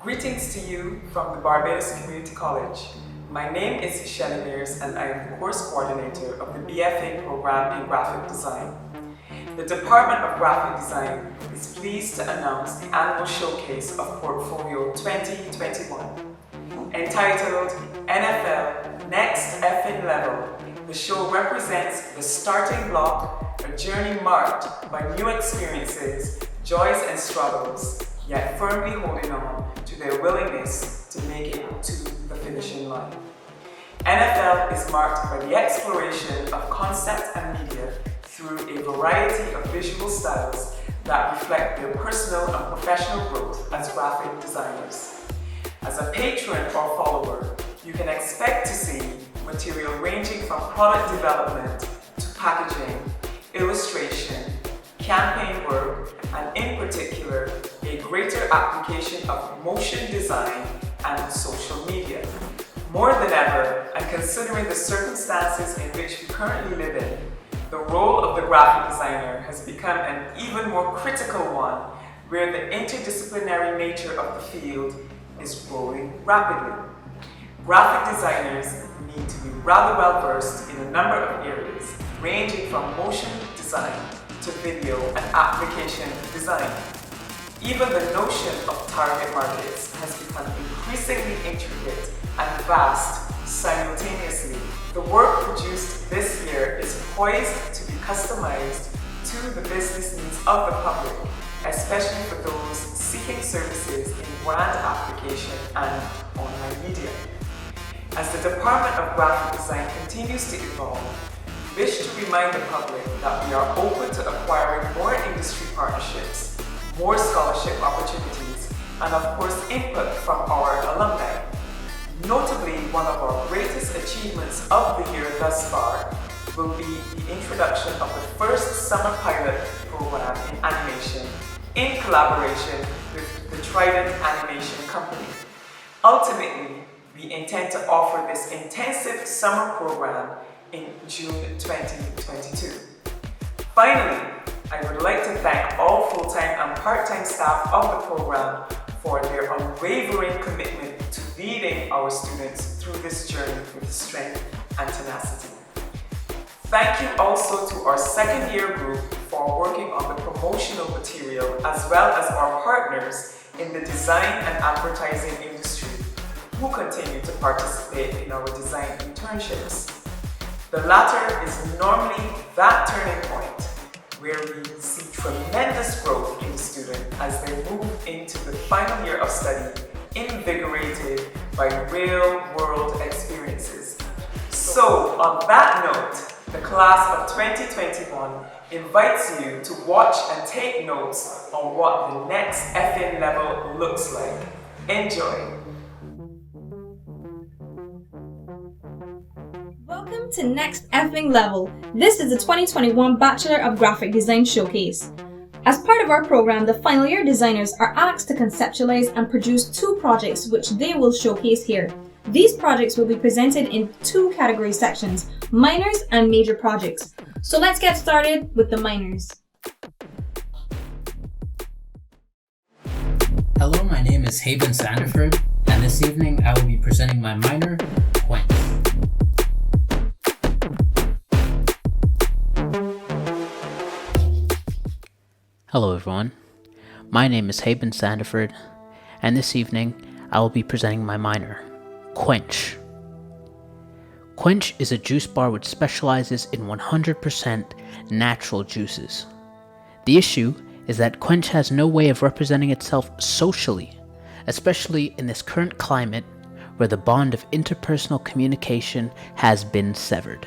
Greetings to you from the Barbados Community College. My name is Shelley Mears and I am the course coordinator of the BFA program in graphic design. The Department of Graphic Design is pleased to announce the annual showcase of Portfolio 2021. Entitled NFL Next EFFIN Level, the show represents the starting block, a journey marked by new experiences, joys and struggles, yet firmly holding on to their willingness to make it to the finishing line. NFL is marked by the exploration of concept and media through a variety of visual styles that reflect their personal and professional growth as graphic designers. As a patron or follower, you can expect to see material ranging from product development to packaging, illustration, campaign work, and in particular, a greater application of motion design and social media. More than ever, and considering the circumstances in which we currently live in, the role of the graphic designer has become an even more critical one, where the interdisciplinary nature of the field is growing rapidly. Graphic designers need to be rather well versed in a number of areas, ranging from motion design to video and application design. Even the notion of target markets has become increasingly intricate and vast simultaneously. The work produced this year is poised to be customized to the business needs of the public, especially for those seeking services in brand application and online media. As the Department of Graphic Design continues to evolve, we wish to remind the public that we are open to acquiring more industry partnerships, more scholarship opportunities, and of course input from our alumni. Notably, one of our greatest achievements of the year thus far will be the introduction of the first summer pilot program in animation in collaboration with the Trident Animation Company. Ultimately, we intend to offer this intensive summer program in June 2022. Finally, I would like to thank all full-time and part-time staff of the program for their unwavering commitment to leading our students through this journey with strength and tenacity. Thank you also to our second year group for working on the promotional material as well as our partners in the design and advertising industry who continue to participate in our design internships. The latter is normally that turning point where we see tremendous growth in the student as they move into the final year of study, invigorated by real-world experiences. So, on that note, the class of 2021 invites you to watch and take notes on what the next EFFIN level looks like. Enjoy! Welcome to Next EFFIN Level. This is the 2021 Bachelor of Graphic Design Showcase. As part of our program, the final year designers are asked to conceptualize and produce 2 projects which they will showcase here. These projects will be presented in 2 category sections, minors and major projects. So let's get started with the minors. Hello, my name is Haben Sandiford, and this evening I will be presenting my minor, Quench. Hello everyone, my name is Haben Sandiford, and this evening I will be presenting my minor, Quench. Quench is a juice bar which specializes in 100% natural juices. The issue is that Quench has no way of representing itself socially, especially in this current climate where the bond of interpersonal communication has been severed.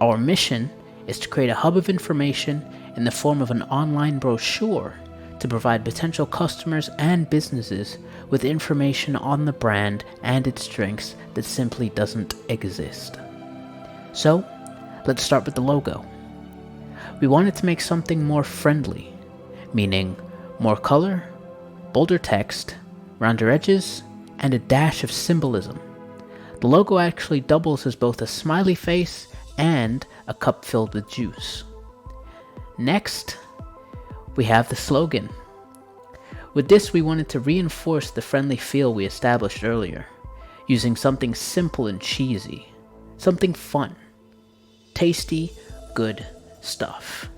Our mission is to create a hub of information in the form of an online brochure to provide potential customers and businesses with information on the brand and its strengths that simply doesn't exist. So, let's start with the logo. We wanted to make something more friendly, meaning more color, bolder text, rounder edges, and a dash of symbolism. The logo actually doubles as both a smiley face and a cup filled with juice. Next, we have the slogan. With this, we wanted to reinforce the friendly feel we established earlier, using something simple and cheesy, something fun, tasty, good stuff.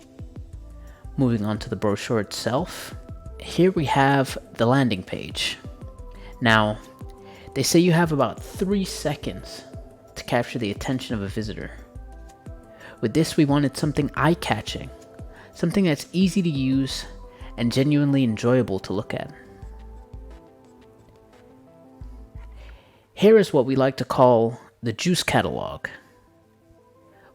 Moving on to the brochure itself, here we have the landing page. Now, they say you have about 3 seconds to capture the attention of a visitor. With this, we wanted something eye-catching, something that's easy to use and genuinely enjoyable to look at. Here is what we like to call the juice catalog.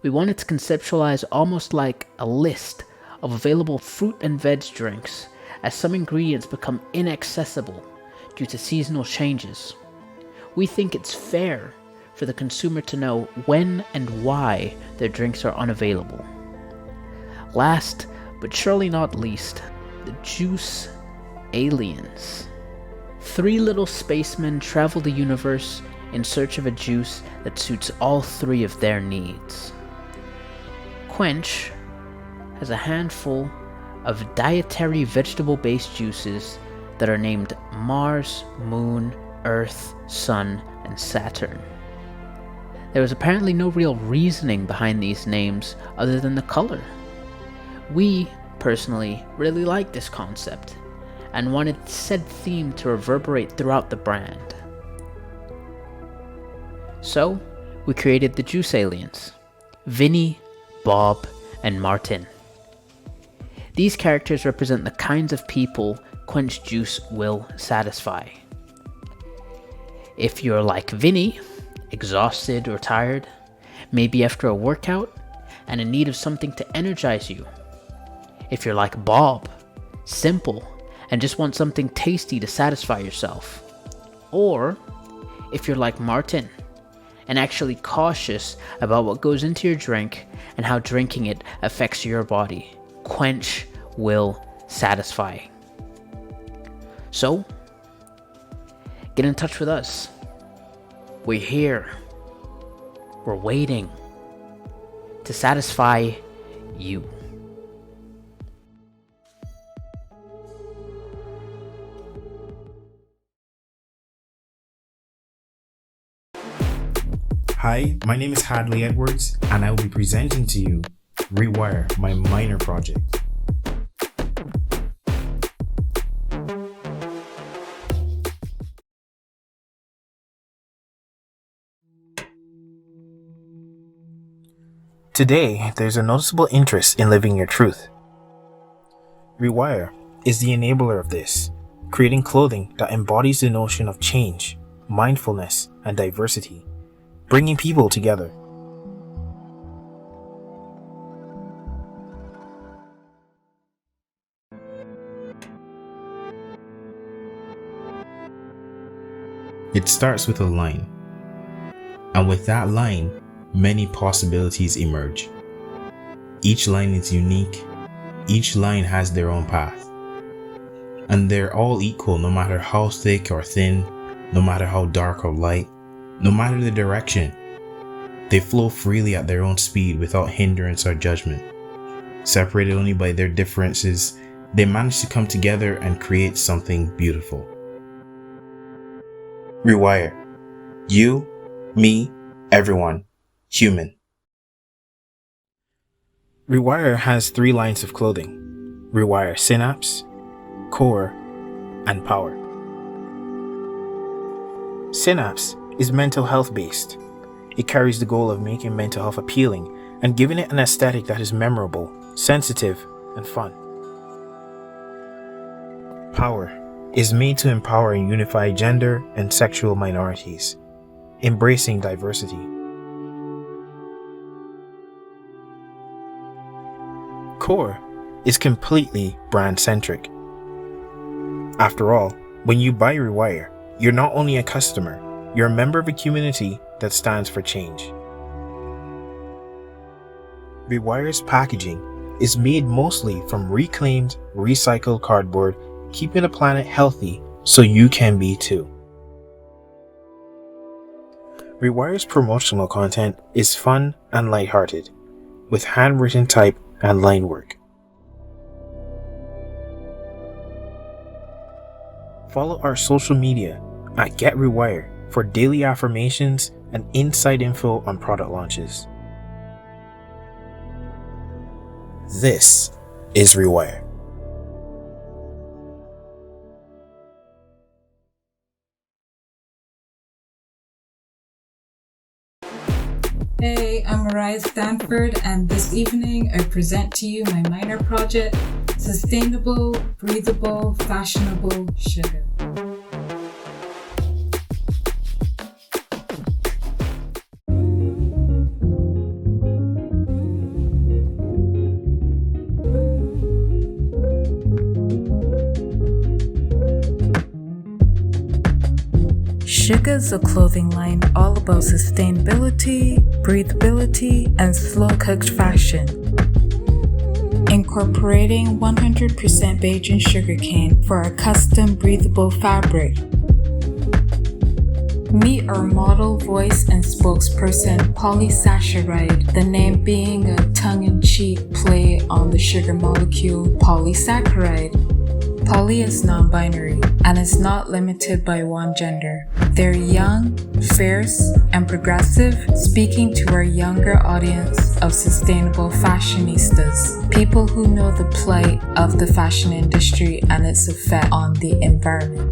We wanted to conceptualize almost like a list of available fruit and veg drinks, as some ingredients become inaccessible due to seasonal changes. We think it's fair for the consumer to know when and why their drinks are unavailable. Last, but surely not least, the juice aliens. 3 little spacemen travel the universe in search of a juice that suits all 3 of their needs. Quench has a handful of dietary vegetable-based juices that are named Mars, Moon, Earth, Sun, and Saturn. There was apparently no real reasoning behind these names other than the color. We, personally, really like this concept and wanted said theme to reverberate throughout the brand. So, we created the Juice Aliens, Vinny, Bob, and Martin. These characters represent the kinds of people Quench Juice will satisfy. If you're like Vinny, exhausted or tired, maybe after a workout, and in need of something to energize you. If you're like Bob, simple, and just want something tasty to satisfy yourself. Or if you're like Martin, and actually cautious about what goes into your drink and how drinking it affects your body, Quench will satisfy. So, get in touch with us. We're here. We're waiting to satisfy you. Hi, my name is Hadley Edwards, and I will be presenting to you Rewire, my minor project. Today, there's a noticeable interest in living your truth. Rewire is the enabler of this, creating clothing that embodies the notion of change, mindfulness, and diversity, bringing people together. It starts with a line, and with that line, many possibilities emerge. Each line is unique, each line has their own path, and they're all equal no matter how thick or thin, no matter how dark or light, no matter the direction. They flow freely at their own speed without hindrance or judgment. Separated only by their differences, they manage to come together and create something beautiful. Rewire. You, me, everyone. Human. Rewire has 3 lines of clothing: Rewire Synapse, Core, and Power. Synapse is mental health based. It carries the goal of making mental health appealing and giving it an aesthetic that is memorable, sensitive, and fun. Power is made to empower and unify gender and sexual minorities, embracing diversity. Core is completely brand-centric. After all, when you buy Rewire, you're not only a customer, you're a member of a community that stands for change. Rewire's packaging is made mostly from reclaimed, recycled cardboard, keeping the planet healthy so you can be too. Rewire's promotional content is fun and lighthearted, with handwritten type and line work. Follow our social media at Get Rewire for daily affirmations and inside info on product launches. This is Rewire. Hey, I'm Mariah Stanford, and this evening I present to you my minor project, Sustainable, Breathable, Fashionable Sugar. Sugar's a clothing line all about sustainability, breathability, and slow-cooked fashion. Incorporating 100% Bajan sugarcane for a custom breathable fabric. Meet our model, voice, and spokesperson, polysaccharide, the name being a tongue-in-cheek play on the sugar molecule polysaccharide. Poly is non-binary and is not limited by one gender. They're young, fierce, and progressive, speaking to our younger audience of sustainable fashionistas, people who know the plight of the fashion industry and its effect on the environment.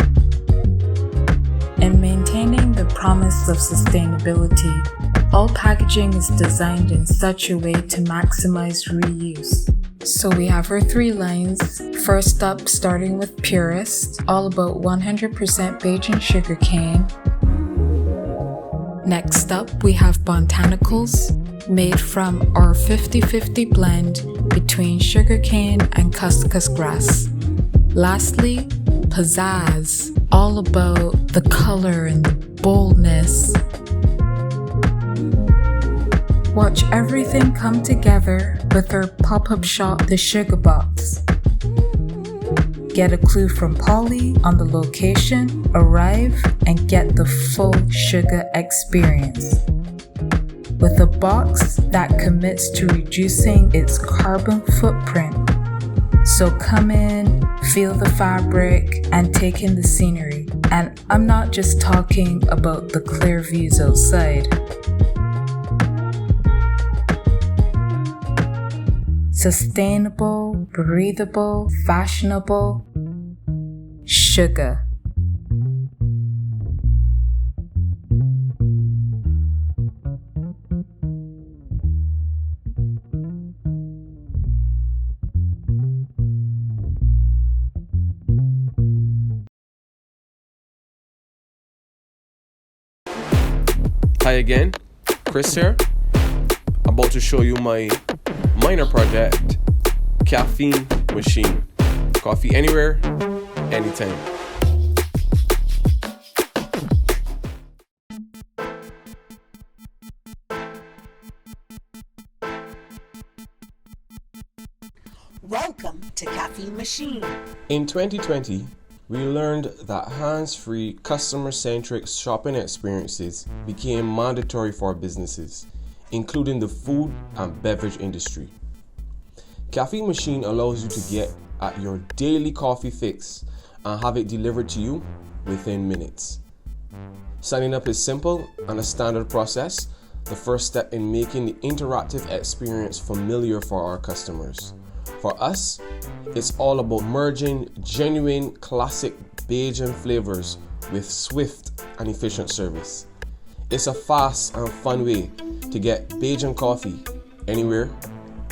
In maintaining the promise of sustainability, all packaging is designed in such a way to maximize reuse. So we have our 3 lines. First up, starting with Purist, all about 100% Bajan sugarcane. Next up, we have Botanicals, made from our 50-50 blend between sugarcane and couscous grass. Lastly, Pizzazz, all about the color and the boldness. Watch everything come together with our pop-up shop, The Sugar Box. Get a clue from Polly on the location, arrive, and get the full sugar experience. With a box that commits to reducing its carbon footprint. So come in, feel the fabric, and take in the scenery. And I'm not just talking about the clear views outside. Sustainable, breathable, fashionable sugar. Hi again, Chris here. About to show you my minor project, Caffeine Machine. Coffee anywhere, anytime. Welcome to Caffeine Machine. In 2020, we learned that hands-free, customer-centric shopping experiences became mandatory for businesses, including the food and beverage industry. Caffeine Machine allows you to get at your daily coffee fix and have it delivered to you within minutes. Signing up is simple and a standard process, the first step in making the interactive experience familiar for our customers. For us, it's all about merging genuine classic Bajan flavors with swift and efficient service. It's a fast and fun way to get Bajan coffee anywhere,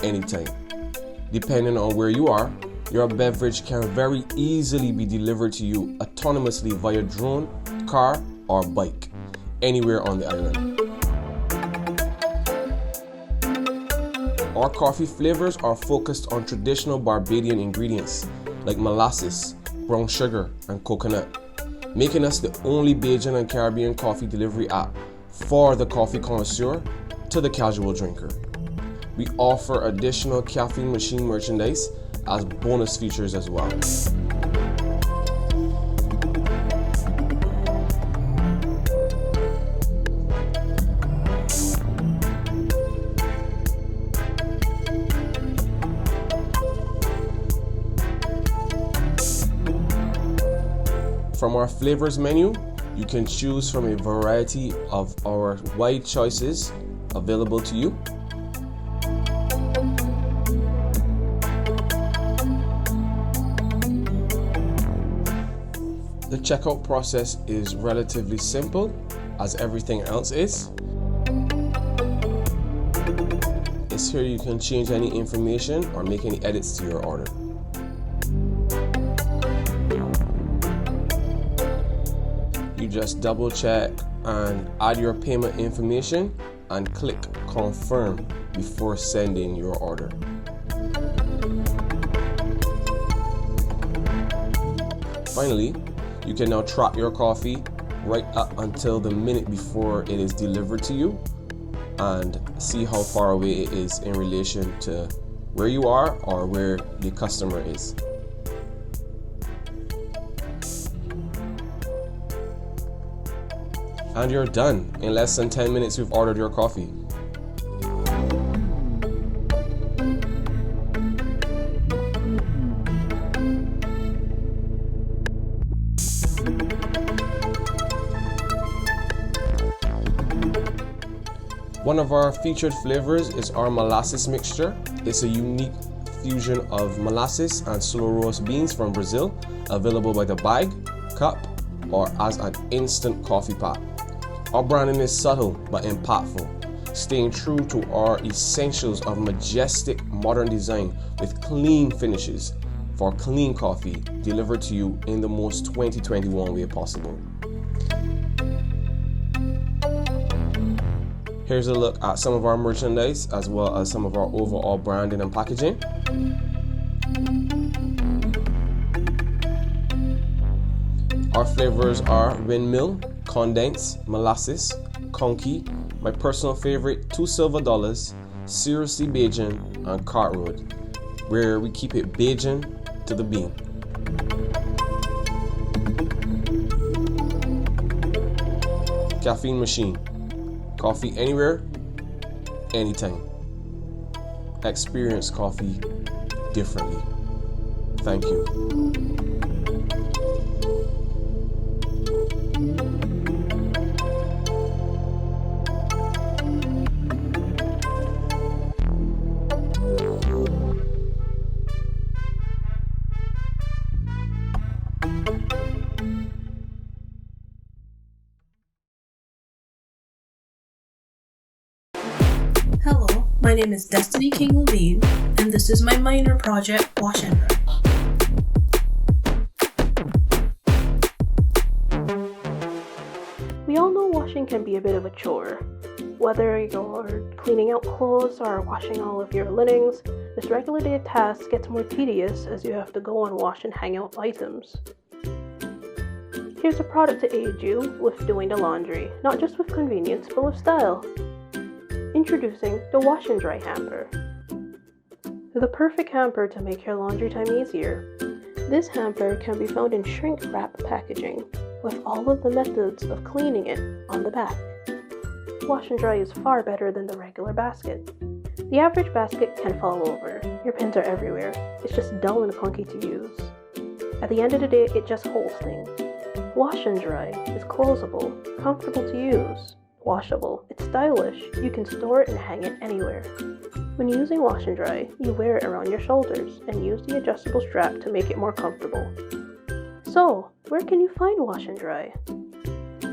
anytime. Depending on where you are, your beverage can very easily be delivered to you autonomously via drone, car, or bike, anywhere on the island. Our coffee flavors are focused on traditional Barbadian ingredients like molasses, brown sugar, and coconut, making us the only Bajan and Caribbean coffee delivery app for the coffee connoisseur to the casual drinker. We offer additional Caffeine Machine merchandise as bonus features as well. our flavors menu, you can choose from a variety of our wide choices available to you. The checkout process is relatively simple, as everything else is. It's here you can change any information or make any edits to your order. You just double check and add your payment information and click confirm before sending your order. Finally, you can now track your coffee right up until the minute before it is delivered to you and see how far away it is in relation to where you are or where the customer is. And you're done. In less than 10 minutes, you've ordered your coffee. One of our featured flavors is our molasses mixture. It's a unique fusion of molasses and slow roast beans from Brazil, available by the bag, cup, or as an instant coffee pot. Our branding is subtle but impactful, staying true to our essentials of majestic modern design with clean finishes for clean coffee delivered to you in the most 2021 way possible. Here's a look at some of our merchandise as well as some of our overall branding and packaging. Our flavors are windmill, condensed, molasses, conky, my personal favorite, $2 silver, seriously Bajan, and cart road, where we keep it Bajan to the bean. Caffeine machine. Coffee anywhere, anytime. Experience coffee differently. Thank you. Hello, my name is Destiny King Levine, and this is my minor project, Wash and Dry. We all know washing can be a bit of a chore. Whether you're cleaning out clothes or washing all of your linens, this regular day task gets more tedious as you have to go and wash and hang out items. Here's a product to aid you with doing the laundry, not just with convenience, but with style. Introducing the Wash and Dry Hamper. The perfect hamper to make your laundry time easier. This hamper can be found in shrink wrap packaging, with all of the methods of cleaning it on the back. Wash and dry is far better than the regular basket. The average basket can fall over. Your pins are everywhere. It's just dull and clunky to use. At the end of the day, it just holds things. Wash and Dry is closable, comfortable to use, washable. It's stylish. You can store it and hang it anywhere. When using Wash and Dry, you wear it around your shoulders and use the adjustable strap to make it more comfortable. So, where can you find Wash and Dry?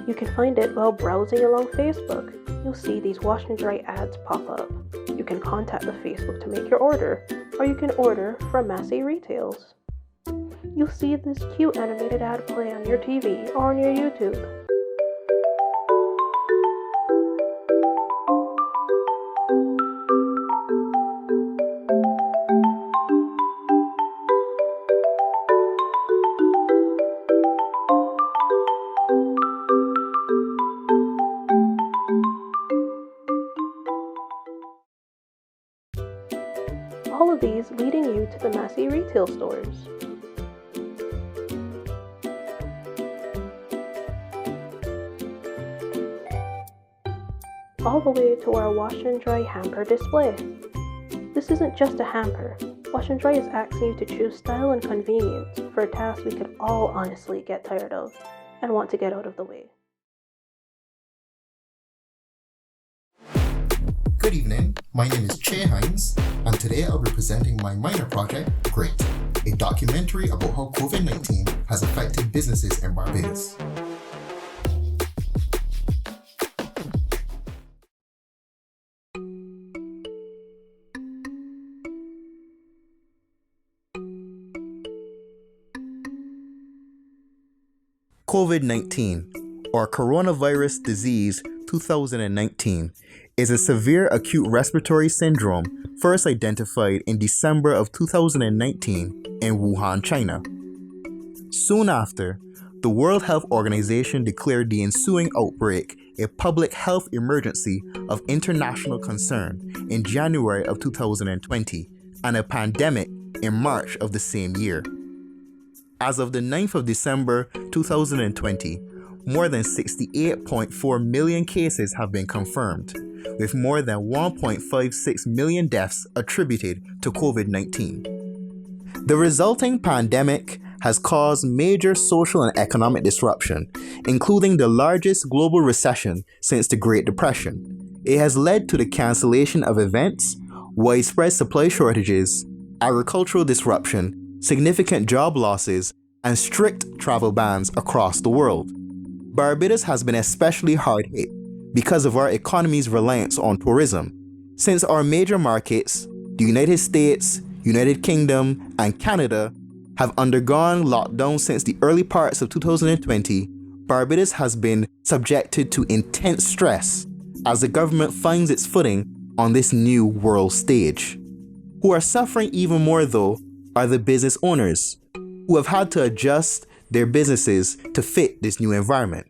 You can find it while browsing along Facebook. You'll see these Wash and Dry ads pop up. You can contact the Facebook to make your order, or you can order from Massey Retails. You'll see this cute animated ad play on your TV or on your YouTube. All of these leading you to the Massey retail stores. All the way to our Wash and Dry hamper display. This isn't just a hamper. Wash and Dry is asking you to choose style and convenience for a task we could all honestly get tired of. and want to get out of the way. Good evening, my name is Che Hines, and today I'll be presenting my minor project, Great, a documentary about how COVID-19 has affected businesses in Barbados. COVID-19, or Coronavirus Disease 2019, is a severe acute respiratory syndrome first identified in December of 2019 in Wuhan, China. Soon after, the World Health Organization declared the ensuing outbreak a public health emergency of international concern in January of 2020 and a pandemic in March of the same year. As of the 9th of December 2020, more than 68.4 million cases have been confirmed, with more than 1.56 million deaths attributed to COVID-19. The resulting pandemic has caused major social and economic disruption, including the largest global recession since the Great Depression. It has led to the cancellation of events, widespread supply shortages, agricultural disruption, significant job losses, and strict travel bans across the world. Barbados has been especially hard hit because of our economy's reliance on tourism, since our major markets, the United States, United Kingdom, and Canada, have undergone lockdown since the early parts of 2020. Barbados has been subjected to intense stress as the government finds its footing on this new world stage. Who are suffering even more, though, are the business owners, who have had to adjust their businesses to fit this new environment.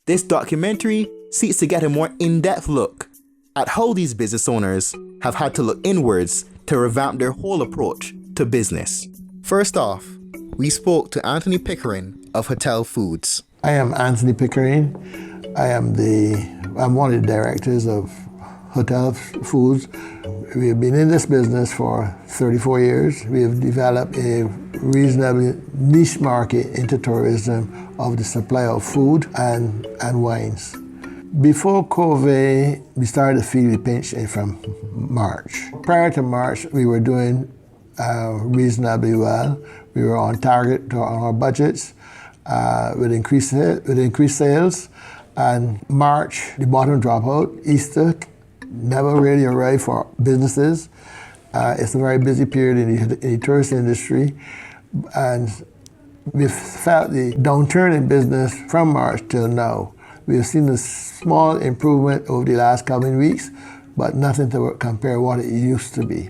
This documentary seeks to get a more in-depth look at how these business owners have had to look inwards to revamp their whole approach to business. First off, we spoke to Anthony Pickering of Hotel Foods. I am Anthony Pickering. I'm one of the directors of Hotel Foods. We have been in this business for 34 years. We have developed a reasonably niche market into tourism of the supply of food and wines. Before COVID, we started to feel the pinch from March. Prior to March, we were doing reasonably well. We were on target on our budgets with increased sales. And March, the bottom dropped out. Easter never really arrived for businesses. It's a very busy period in the tourist industry. And we've felt the downturn in business from March till now. We've seen a small improvement over the last coming weeks, but nothing to compare what it used to be.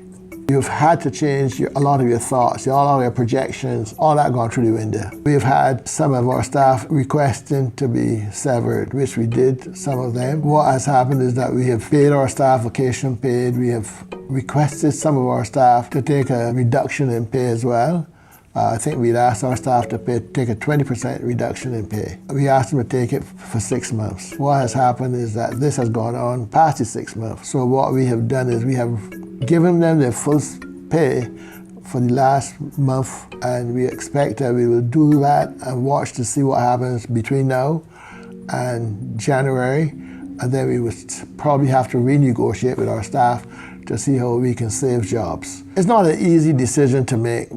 You've had to change a lot of your thoughts, a lot of your projections, all that gone through the window. We've had some of our staff requesting to be severed, which we did, some of them. What has happened is that we have paid our staff vacation paid. We have requested some of our staff to take a reduction in pay as well. I think we'd asked our staff to take a 20% reduction in pay. We asked them to take it for 6 months. What has happened is that this has gone on past the 6 months. So what we have done is we have given them their full pay for the last month, and we expect that we will do that and watch to see what happens between now and January, and then we would probably have to renegotiate with our staff to see how we can save jobs. It's not an easy decision to make,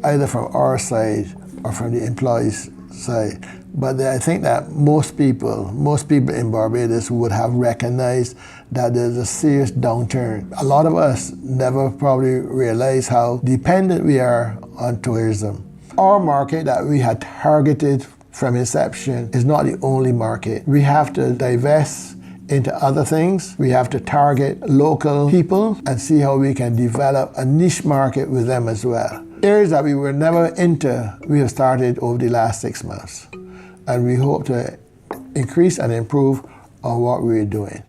either from our side or from the employees' side. But I think that most people in Barbados would have recognized that there's a serious downturn. A lot of us never probably realize how dependent we are on tourism. Our market that we had targeted from inception is not the only market. We have to divest into other things. We have to target local people and see how we can develop a niche market with them as well. Areas that we were never into, we have started over the last 6 months. And we hope to increase and improve on what we're doing.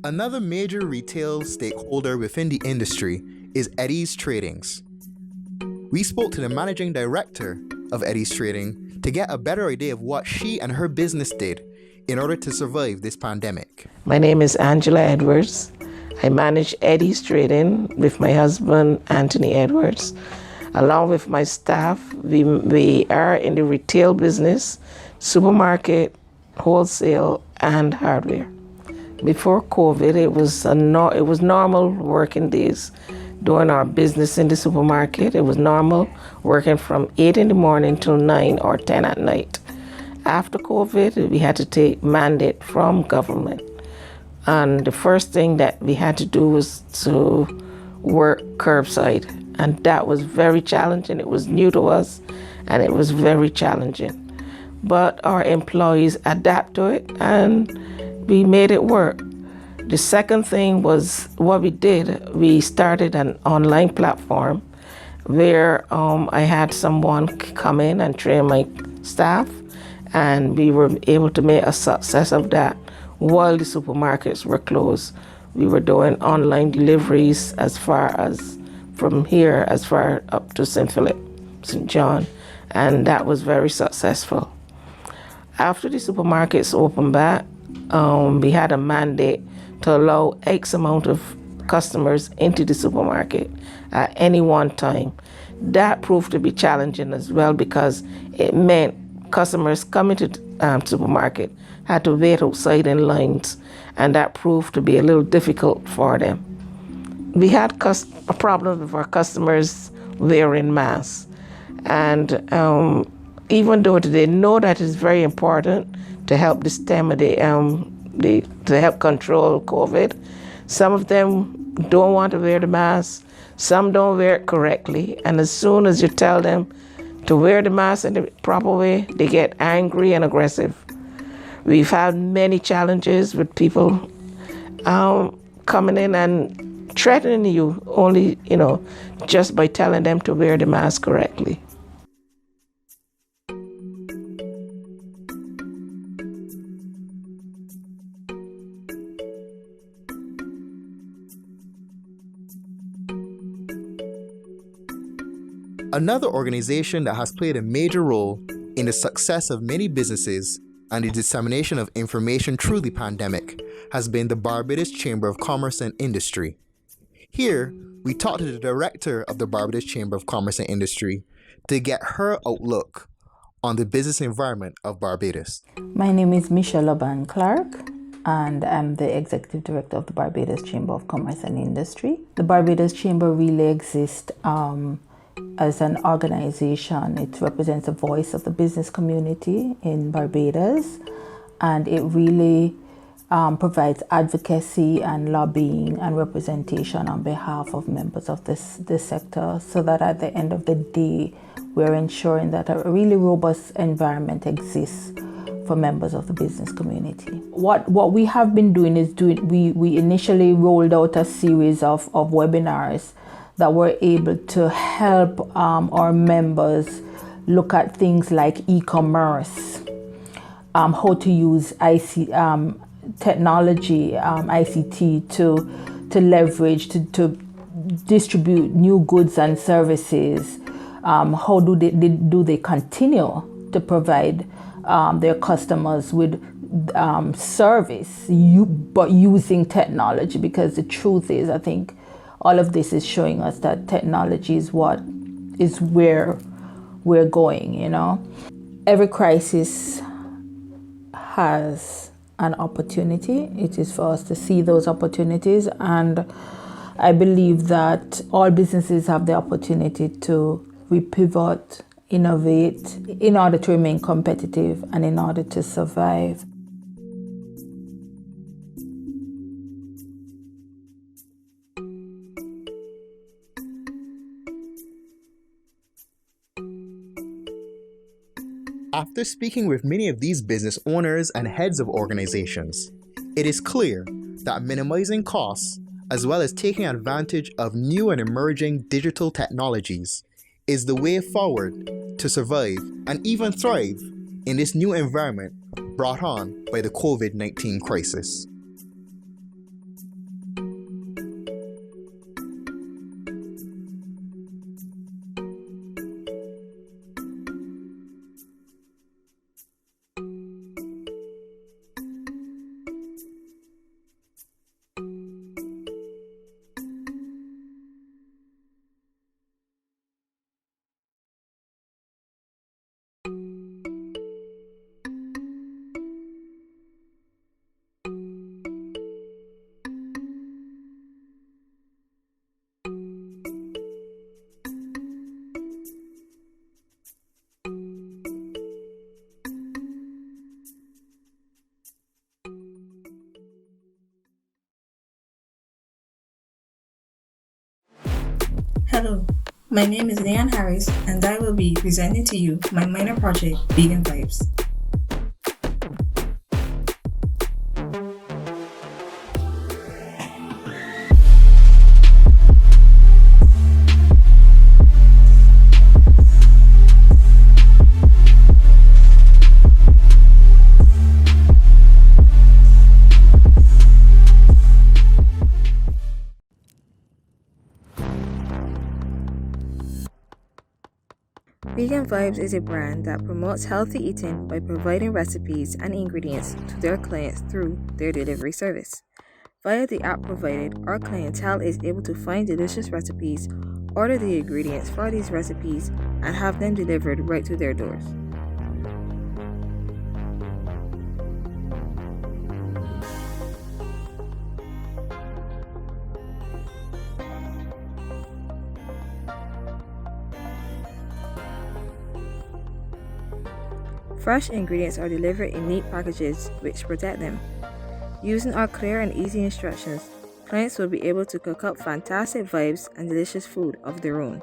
Another major retail stakeholder within the industry is Eddie's Tradings. We spoke to the managing director of Eddie's Trading to get a better idea of what she and her business did in order to survive this pandemic. My name is Angela Edwards. I manage Eddie's Trading with my husband, Anthony Edwards. Along with my staff, we are in the retail business, supermarket, wholesale, and hardware. Before COVID, it was normal working days. Doing our business in the supermarket, it was normal working from 8 in the morning till 9 or 10 at night. After COVID, we had to take mandate from government. And the first thing that we had to do was to work curbside. And that was very challenging. It was new to us, and it was very challenging. But our employees adapt to it, and we made it work. The second thing was what we did. We started an online platform where I had someone come in and train my staff, and we were able to make a success of that while the supermarkets were closed. We were doing online deliveries as far as from here, as far up to St. Philip, St. John, and that was very successful. After the supermarkets opened back, we had a mandate to allow X amount of customers into the supermarket at any one time. That proved to be challenging as well because it meant customers coming to the supermarket had to wait outside in lines, and that proved to be a little difficult for them. We had a problem with our customers wearing masks, and even though they know that it's very important to help to help control COVID, some of them don't want to wear the mask, some don't wear it correctly, and as soon as you tell them to wear the mask in the proper way, they get angry and aggressive. We've had many challenges with people coming in and threatening you only, just by telling them to wear the mask correctly. Another organization that has played a major role in the success of many businesses and the dissemination of information through the pandemic has been the Barbados Chamber of Commerce and Industry. Here, we talked to the director of the Barbados Chamber of Commerce and Industry to get her outlook on the business environment of Barbados. My name is Michelle Laban Clark, and I'm the Executive Director of the Barbados Chamber of Commerce and Industry. The Barbados Chamber really exists as an organization. It represents the voice of the business community in Barbados, and it really provides advocacy and lobbying and representation on behalf of members of this sector, so that at the end of the day, we're ensuring that a really robust environment exists for members of the business community. What we have been doing is we initially rolled out a series of webinars that were able to help our members look at things like e-commerce, how to use technology, ICT to leverage, to distribute new goods and services. How do they continue to provide their customers with service, but using technology? Because the truth is, I think all of this is showing us that technology is where we're going, Every crisis has an opportunity. It is for us to see those opportunities, and I believe that all businesses have the opportunity to repivot, innovate in order to remain competitive and in order to survive. After speaking with many of these business owners and heads of organizations, it is clear that minimizing costs, as well as taking advantage of new and emerging digital technologies, is the way forward to survive and even thrive in this new environment brought on by the COVID-19 crisis. Hello, my name is Leanne Harris and I will be presenting to you my minor project, Vegan Vibes. Vegan Vibes is a brand that promotes healthy eating by providing recipes and ingredients to their clients through their delivery service. Via the app provided, our clientele is able to find delicious recipes, order the ingredients for these recipes, and have them delivered right to their doors. Fresh ingredients are delivered in neat packages which protect them. Using our clear and easy instructions, clients will be able to cook up fantastic vibes and delicious food of their own.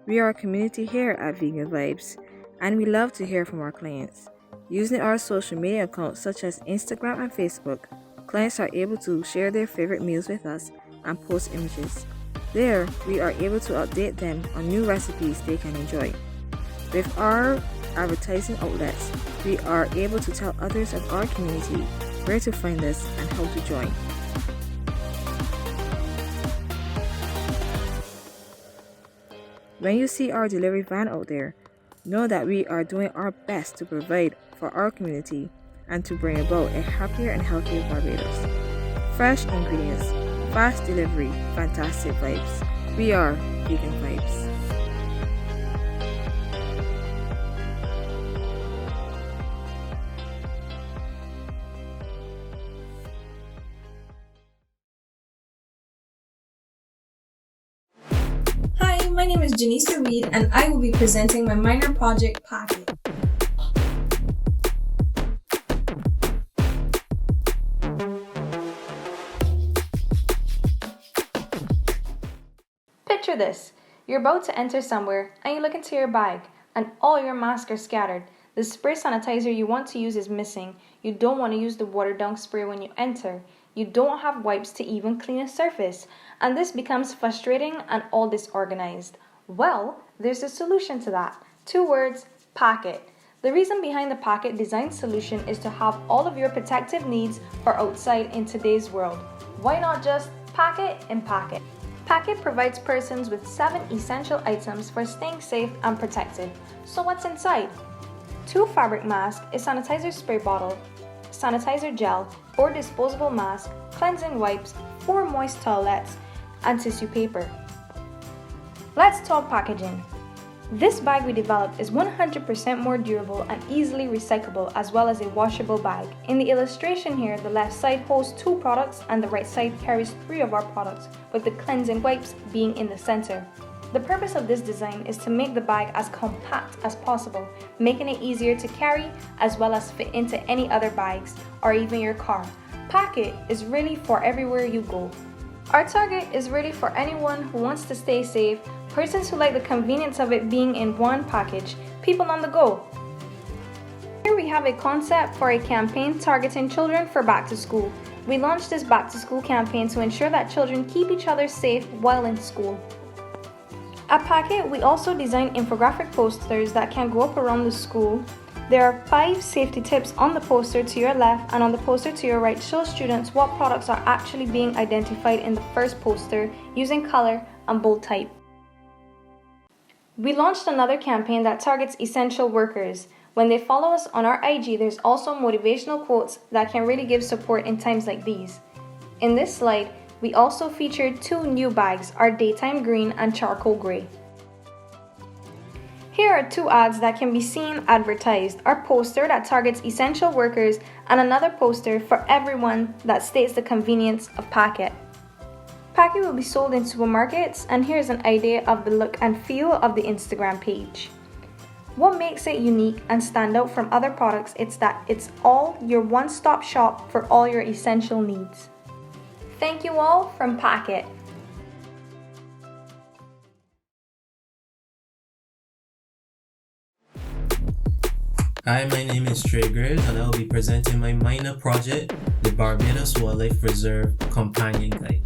We are a community here at Vegan Vibes, and we love to hear from our clients. Using our social media accounts such as Instagram and Facebook, clients are able to share their favorite meals with us and post images. There, we are able to update them on new recipes they can enjoy. With our advertising outlets, we are able to tell others of our community where to find us and how to join. When you see our delivery van out there, know that we are doing our best to provide for our community and to bring about a happier and healthier Barbados. Fresh ingredients, fast delivery, fantastic vibes. We are Vegan Vibes. Hi, my name is Janice Reed and I will be presenting my minor project packet. Picture this. You're about to enter somewhere and you look into your bag and all your masks are scattered. The spray sanitizer you want to use is missing. You don't want to use the watered down spray when you enter. You don't have wipes to even clean a surface. And this becomes frustrating and all disorganized. Well, there's a solution to that. 2 words, packet. The reason behind the packet design solution is to have all of your protective needs for outside in today's world. Why not just pack it and pack it? Packet provides persons with 7 essential items for staying safe and protected. So what's inside? 2 fabric masks, a sanitizer spray bottle, sanitizer gel, 4 disposable masks, cleansing wipes, 4 moist towelettes, and tissue paper. Let's talk packaging. This bag we developed is 100% more durable and easily recyclable, as well as a washable bag. In the illustration here, the left side holds 2 products and the right side carries 3 of our products, with the cleansing wipes being in the center. The purpose of this design is to make the bag as compact as possible, making it easier to carry as well as fit into any other bags or even your car. Packet is really for everywhere you go. Our target is really for anyone who wants to stay safe, persons who like the convenience of it being in one package, people on the go. Here we have a concept for a campaign targeting children for back to school. We launched this back to school campaign to ensure that children keep each other safe while in school. At Packet, we also designed infographic posters that can go up around the school. There are 5 safety tips on the poster to your left, and on the poster to your right show students what products are actually being identified in the first poster using color and bold type. We launched another campaign that targets essential workers. When they follow us on our IG, there's also motivational quotes that can really give support in times like these. In this slide, we also featured 2 new bags, our daytime green and charcoal gray. Here are two ads that can be seen advertised: our poster that targets essential workers and another poster for everyone that states the convenience of Packet. Packet will be sold in supermarkets, and here's an idea of the look and feel of the Instagram page. What makes it unique and stand out from other products is that it's all your one-stop shop for all your essential needs. Thank you all from Packet. Hi, my name is Trey Gray, and I will be presenting my minor project, the Barbados Wildlife Reserve Companion Guide.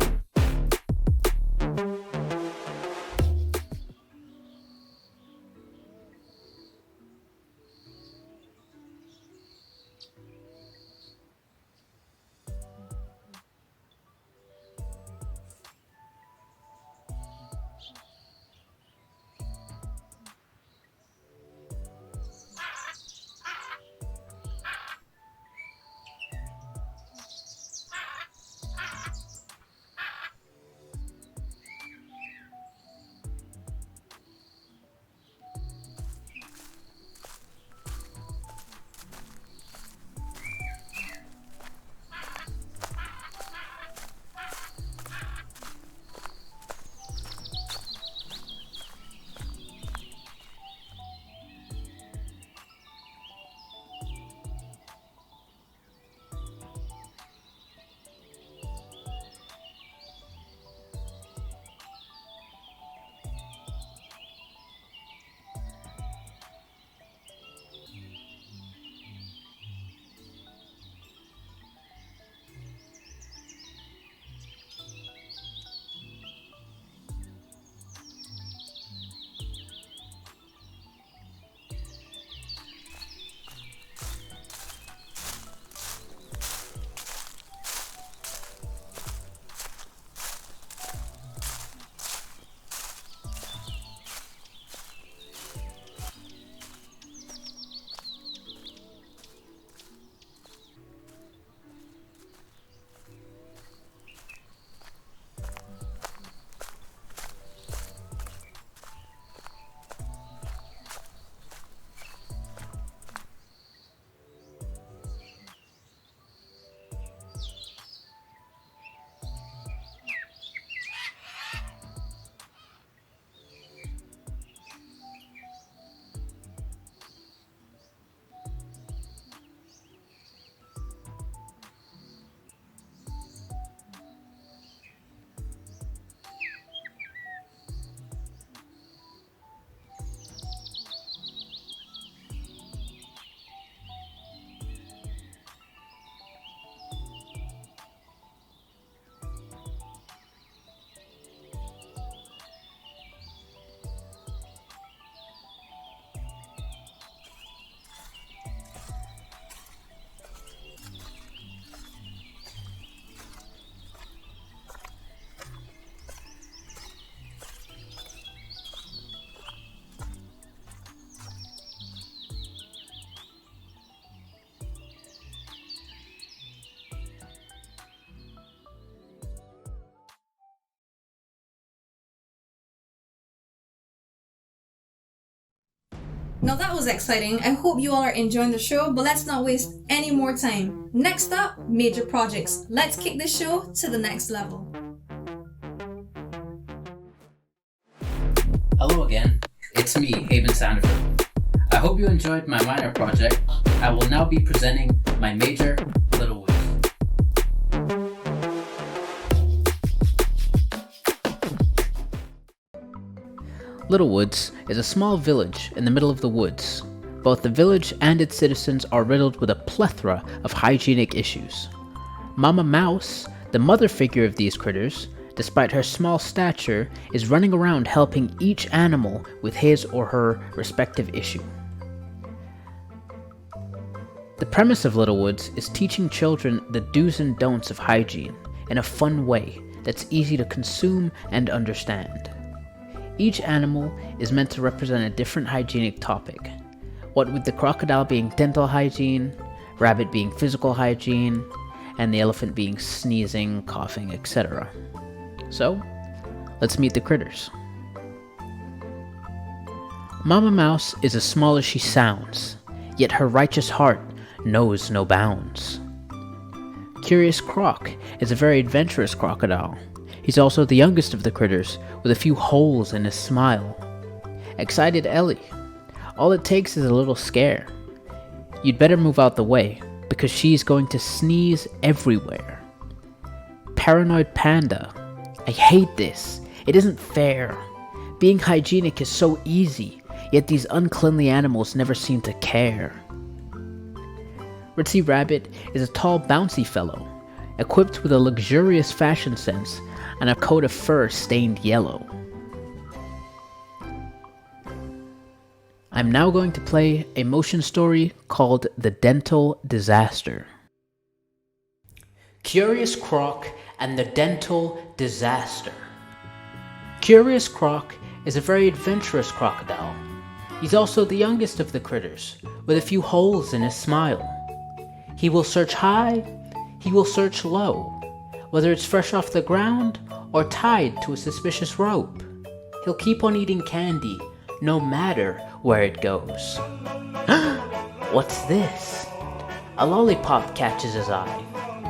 Now that was exciting. I hope you all are enjoying the show, but let's not waste any more time. Next up, major projects. Let's kick this show to the next level. Hello again, it's me, Haben Sandiford. I hope you enjoyed my minor project. I will now be presenting my major, Little Woods. Little Woods is a small village in the middle of the woods. Both the village and its citizens are riddled with a plethora of hygienic issues. Mama Mouse, the mother figure of these critters, despite her small stature, is running around helping each animal with his or her respective issue. The premise of Little Woods is teaching children the do's and don'ts of hygiene in a fun way that's easy to consume and understand. Each animal is meant to represent a different hygienic topic, what with the crocodile being dental hygiene, rabbit being physical hygiene, and the elephant being sneezing, coughing, etc. So, let's meet the critters. Mama Mouse is as small as she sounds, yet her righteous heart knows no bounds. Curious Croc is a very adventurous crocodile. He's also the youngest of the critters, with a few holes in his smile. Excited Ellie. All it takes is a little scare. You'd better move out the way, because she's going to sneeze everywhere. Paranoid Panda. I hate this. It isn't fair. Being hygienic is so easy, yet these uncleanly animals never seem to care. Ritzy Rabbit is a tall, bouncy fellow, equipped with a luxurious fashion sense and a coat of fur stained yellow. I'm now going to play a motion story called The Dental Disaster. Curious Croc and the Dental Disaster. Curious Croc is a very adventurous crocodile. He's also the youngest of the critters, with a few holes in his smile. He will search high, he will search low, whether it's fresh off the ground or tied to a suspicious rope. He'll keep on eating candy, no matter where it goes. What's this? A lollipop catches his eye,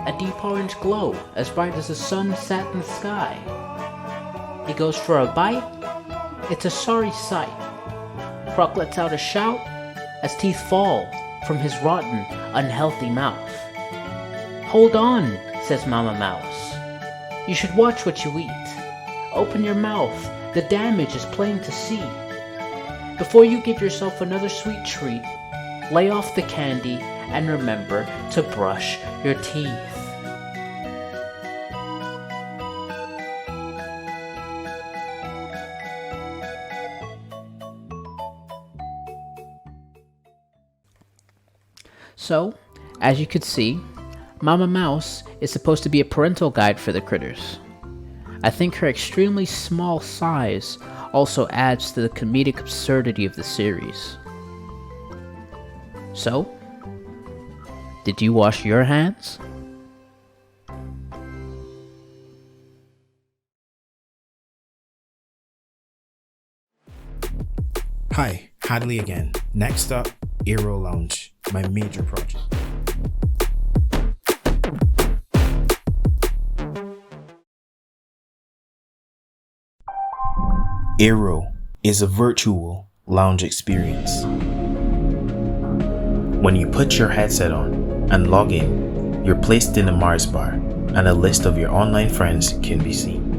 a deep orange glow as bright as the sun set in the sky. He goes for a bite, it's a sorry sight. Croc lets out a shout as teeth fall from his rotten, unhealthy mouth. Hold on, says Mama Mouse. You should watch what you eat. Open your mouth, the damage is plain to see. Before you give yourself another sweet treat, lay off the candy and remember to brush your teeth. So, as you could see, Mama Mouse is supposed to be a parental guide for the critters. I think her extremely small size also adds to the comedic absurdity of the series. So, did you wash your hands? Hi, Hadley again. Next up, Aero Lounge, my major project. Aero is a virtual lounge experience. When you put your headset on and log in, you're placed in a Mars bar and a list of your online friends can be seen.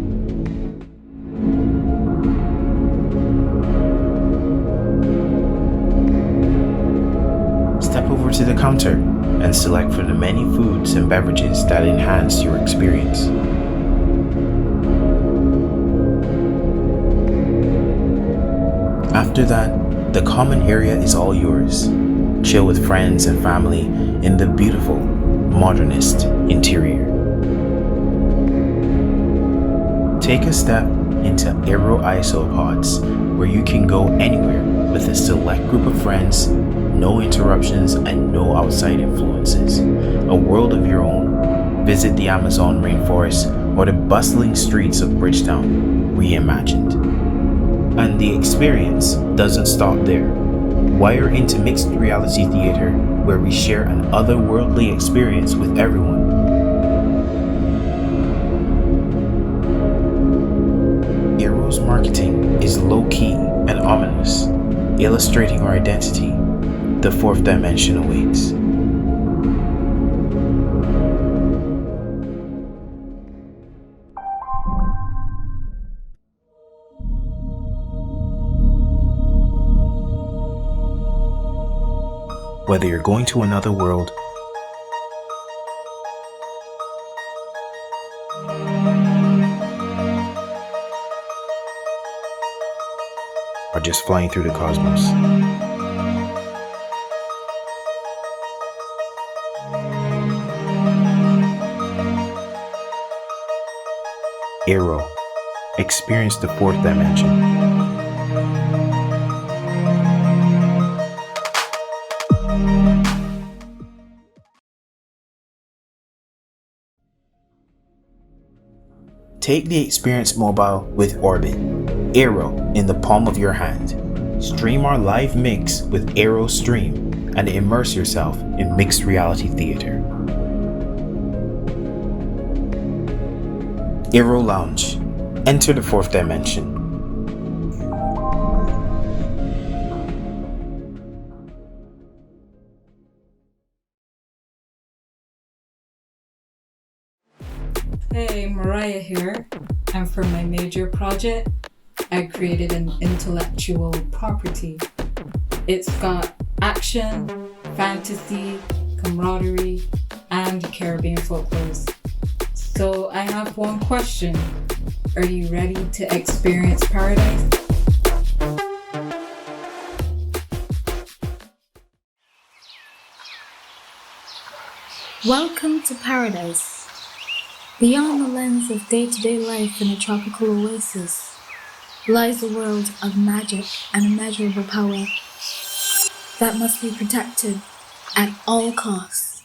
Step over to the counter and select from the many foods and beverages that enhance your experience. After that, the common area is all yours. Chill with friends and family in the beautiful, modernist interior. Take a step into Aero Isopods, where you can go anywhere with a select group of friends, no interruptions and no outside influences. A world of your own. Visit the Amazon rainforest or the bustling streets of Bridgetown, reimagined. And the experience doesn't stop there. Wire into mixed reality theater, where we share an otherworldly experience with everyone. Aero's marketing is low-key and ominous, illustrating our identity. The fourth dimension awaits. Whether you're going to another world or just flying through the cosmos, Aero. Experience the fourth dimension. Take the experience mobile with Orbit. Aero in the palm of your hand. stream our live mix with Aero Stream and immerse yourself in mixed reality theater. Aero Lounge. Enter the fourth dimension. Hey, Mariah here, and for my major project, I created an intellectual property. It's got action, fantasy, camaraderie, and Caribbean folklore. So I have one question. Are you ready to experience paradise? Welcome to paradise. Beyond the lens of day-to-day life in a tropical oasis lies a world of magic and immeasurable power that must be protected at all costs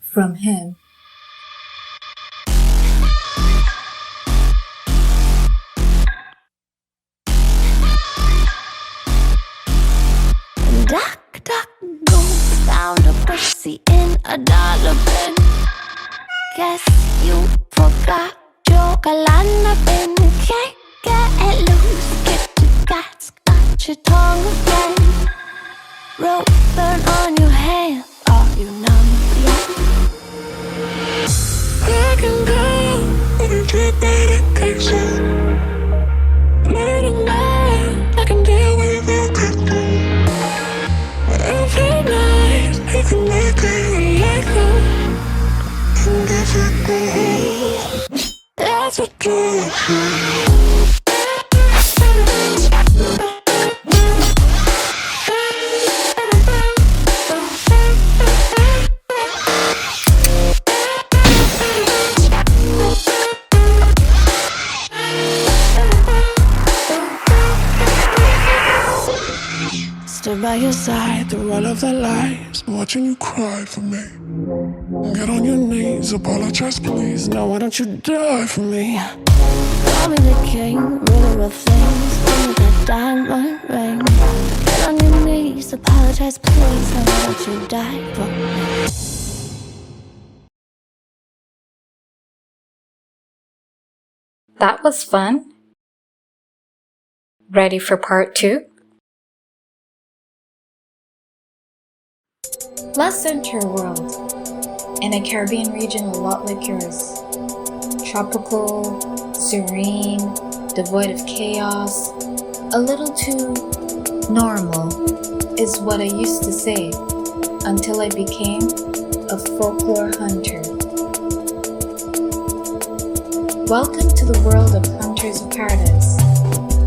from him. Duck, duck, goose found a pussy in a dollar bin. Guess you forgot your galana bin. Can't get loose, get your guts, got your tongue again. Rope burn on your hand, are you numb yet? I can go and get medication. Murder man, I can deal with everything. Every night, I can make it like home. That's what stood by your side through all of the lies, watching you cry for me. Get on your knees, apologize please. Now why don't you die for me? Call me the king, ruler of things. Give me that diamond ring. Get on your knees, apologize please. Now why don't you die for me? That was fun. Ready for part 2? Let's enter a world in a Caribbean region a lot like yours. Tropical, serene, devoid of chaos, a little too normal is what I used to say until I became a folklore hunter. Welcome to the world of Hunters of Paradise,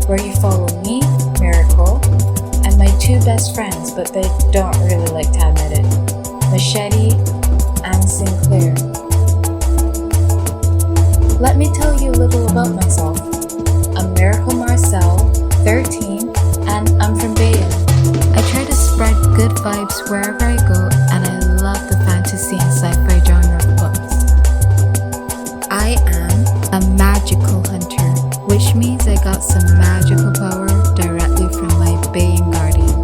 where you follow me, Miracle, and my 2 best friends, but they don't really like to admit it, Machete and Sinclair. Let me tell you a little about myself. I'm Miracle Marcel, 13, and I'm from Bayonne. I try to spread good vibes wherever I go, and I love the fantasy and sci-fi genre of books. I am a magical hunter, which means I got some magical power directly from my Bayonne guardian.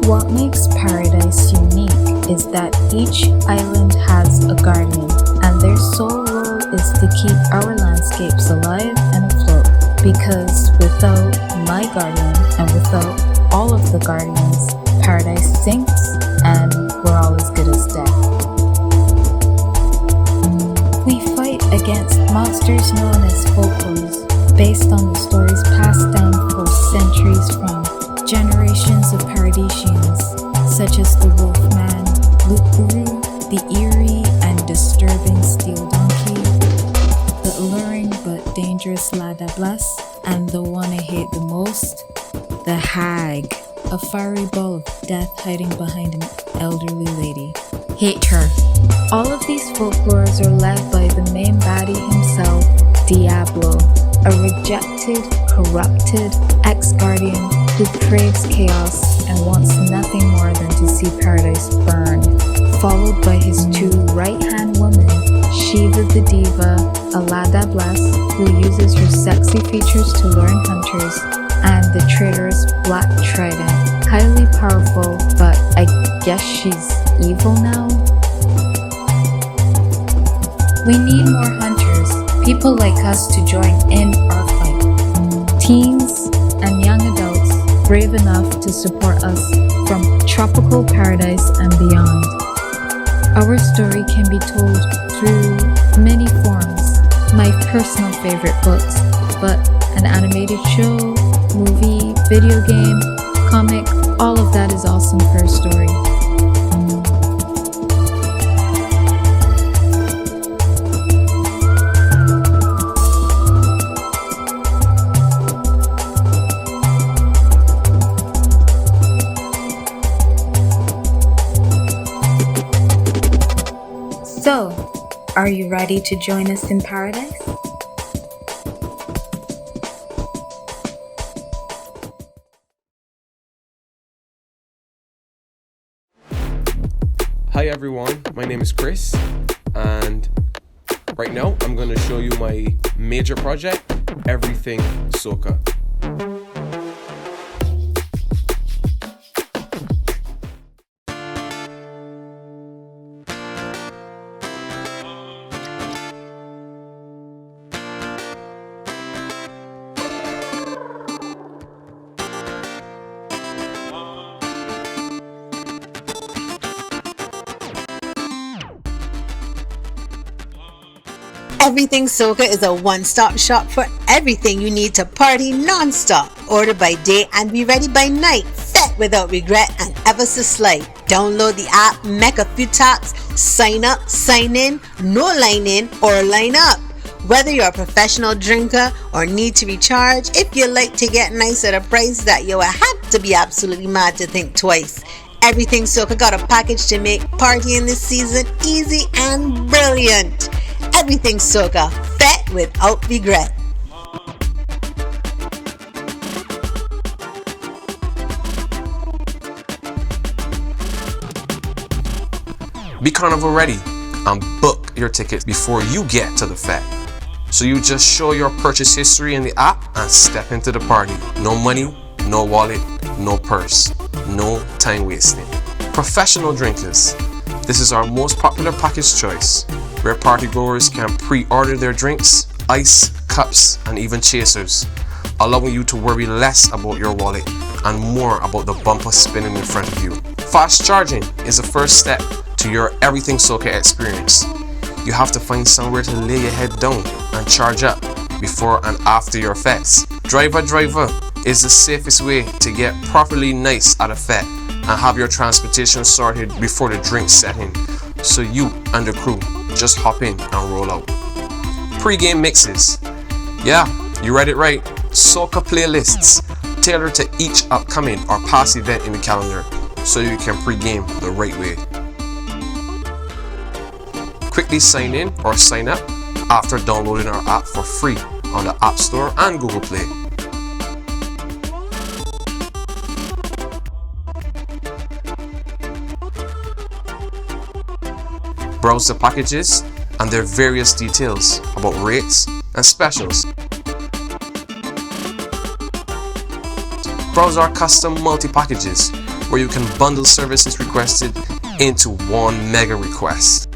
What makes paradise unique is that each island has a guardian, and their sole role is to keep our landscapes alive and afloat. Because without my guardian and without all of the guardians, paradise sinks and we're all as good as dead. We fight against monsters known as folklores, based on the stories passed down for centuries from generations of Paradisians, such as the Wolfman, Lukuru, the eerie and disturbing Steel Donkey, the alluring but dangerous Lada Bless, and the one I hate the most, the Hag, a fiery ball of death hiding behind an elderly lady. Hate her. All of these folklores are led by the main baddie himself, Diablo, a rejected, corrupted ex-guardian who craves chaos and wants nothing more than to see paradise burn, followed by his 2 right-hand women, Shiva the Diva, Alada Bless, who uses her sexy features to Lauren Hunters and the traitor's Black Trident. Highly powerful, but I guess she's evil now? We need more hunters, people like us to join in our fight. Teens and young adults brave enough to support us from tropical paradise and beyond. Our story can be told through many forms. My personal favorite books, but an animated show, movie, video game, comic, all of that is awesome for a story. So, are you ready to join us in paradise? Hi everyone, my name is Chris, and right now I'm going to show you my major project, Everything Soca. Everything Soca is a one-stop shop for everything you need to party non-stop. Order by day and be ready by night. Fet without regret and ever so slight. Download the app, make a few taps, sign up, sign in, no line in or line up. Whether you're a professional drinker or need to recharge, if you like to get nice at a price that you will have to be absolutely mad to think twice. Everything Soca got a package to make partying this season easy and brilliant. Everything Soca, fet without regret. Be carnival ready and book your tickets before you get to the Fet. So you just show your purchase history in the app and step into the party. No money, no wallet, no purse, no time wasting. Professional drinkers. This is our most popular package choice, where partygoers can pre-order their drinks, ice, cups, and even chasers, allowing you to worry less about your wallet and more about the bumper spinning in front of you. Fast charging is the first step to your Everything Soca experience. You have to find somewhere to lay your head down and charge up before and after your fets. Driver is the safest way to get properly nice at a fet and have your transportation sorted before the drinks set in, so you and the crew just hop in and roll out. Pre-game mixes. Yeah, you read it right. Soca playlists tailored to each upcoming or past event in the calendar, so you can pre-game the right way. Quickly sign in or sign up after downloading our app for free on the App Store and Google Play. Browse the packages and their various details about rates and specials. Browse our custom multi-packages where you can bundle services requested into one mega request.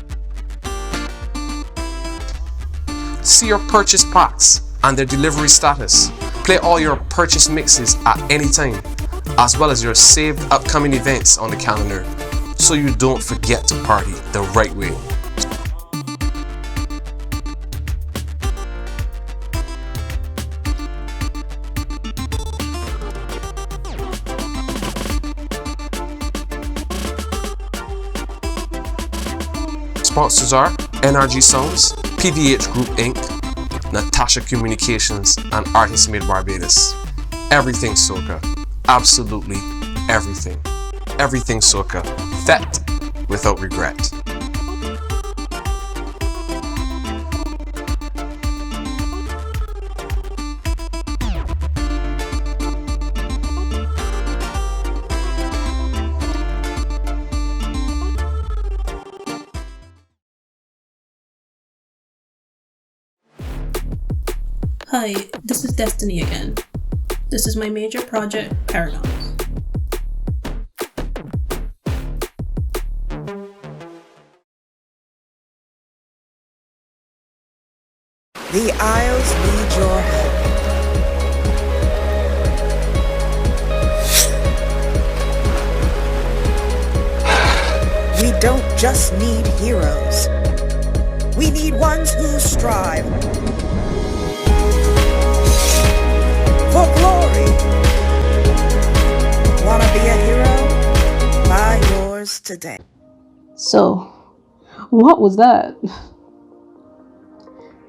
See your purchase packs and their delivery status. Play all your purchase mixes at any time, as well as your saved upcoming events on the calendar, so you don't forget to party the right way. Sponsors are NRG Sounds, PVH Group Inc., Natasha Communications, and Artist Made Barbados. Everything Soca. Absolutely everything. Everything Soca. Fet without regret. Hi, this is Destiny again. This is my major project, Paragons. The Isles need your help. We don't just need heroes. We need ones who strive for glory. Wanna be a hero? Buy yours today. So, what was that?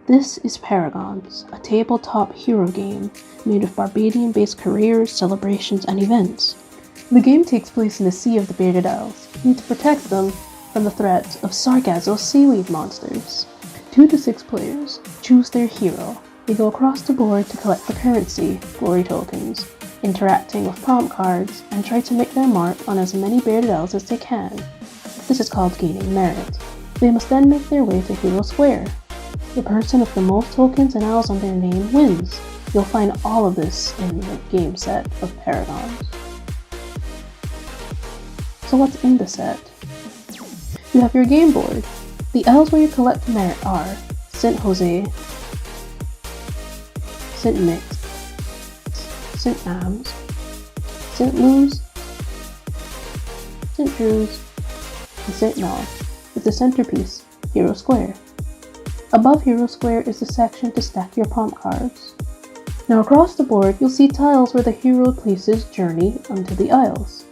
This is Paragons, a tabletop hero game made of Barbadian-based careers, celebrations, and events. The game takes place in the Sea of the Bearded Isles. You need to protect them from the threat of Sargasso seaweed monsters. 2 to 6 players choose their hero. They go across the board to collect the currency, glory tokens, interacting with prompt cards, and try to make their mark on as many Bearded Isles as they can. This is called gaining merit. They must then make their way to Hero Square. The person with the most tokens and isles on their name wins. You'll find all of this in the game set of Paragons. So what's in the set? You have your game board. The isles where you collect merit are St. Jose, St. Mix, St. Am's, St. Louis, St. Drew's, and St. Mel, with the centerpiece, Hero Square. Above Hero Square is the section to stack your prompt cards. Now across the board, you'll see tiles where the hero places journey onto the isles.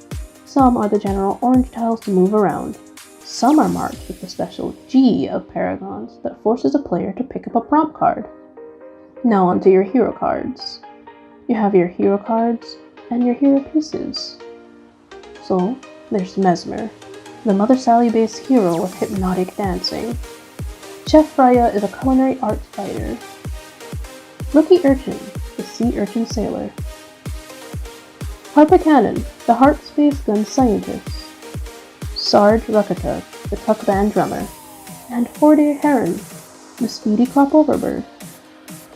Some are the general orange tiles to move around. Some are marked with the special G of Paragons that forces a player to pick up a prompt card. Now onto your hero cards. You have your hero cards and your hero pieces. So, there's Mesmer, the Mother Sally-based hero with hypnotic dancing. Chef Freya is a culinary arts fighter. Rookie Urchin, the sea urchin sailor. Harper Cannon, the heart space gun scientist. Sarge Ruckata, the tuck band drummer. And Forday Heron, the speedy crop overbird.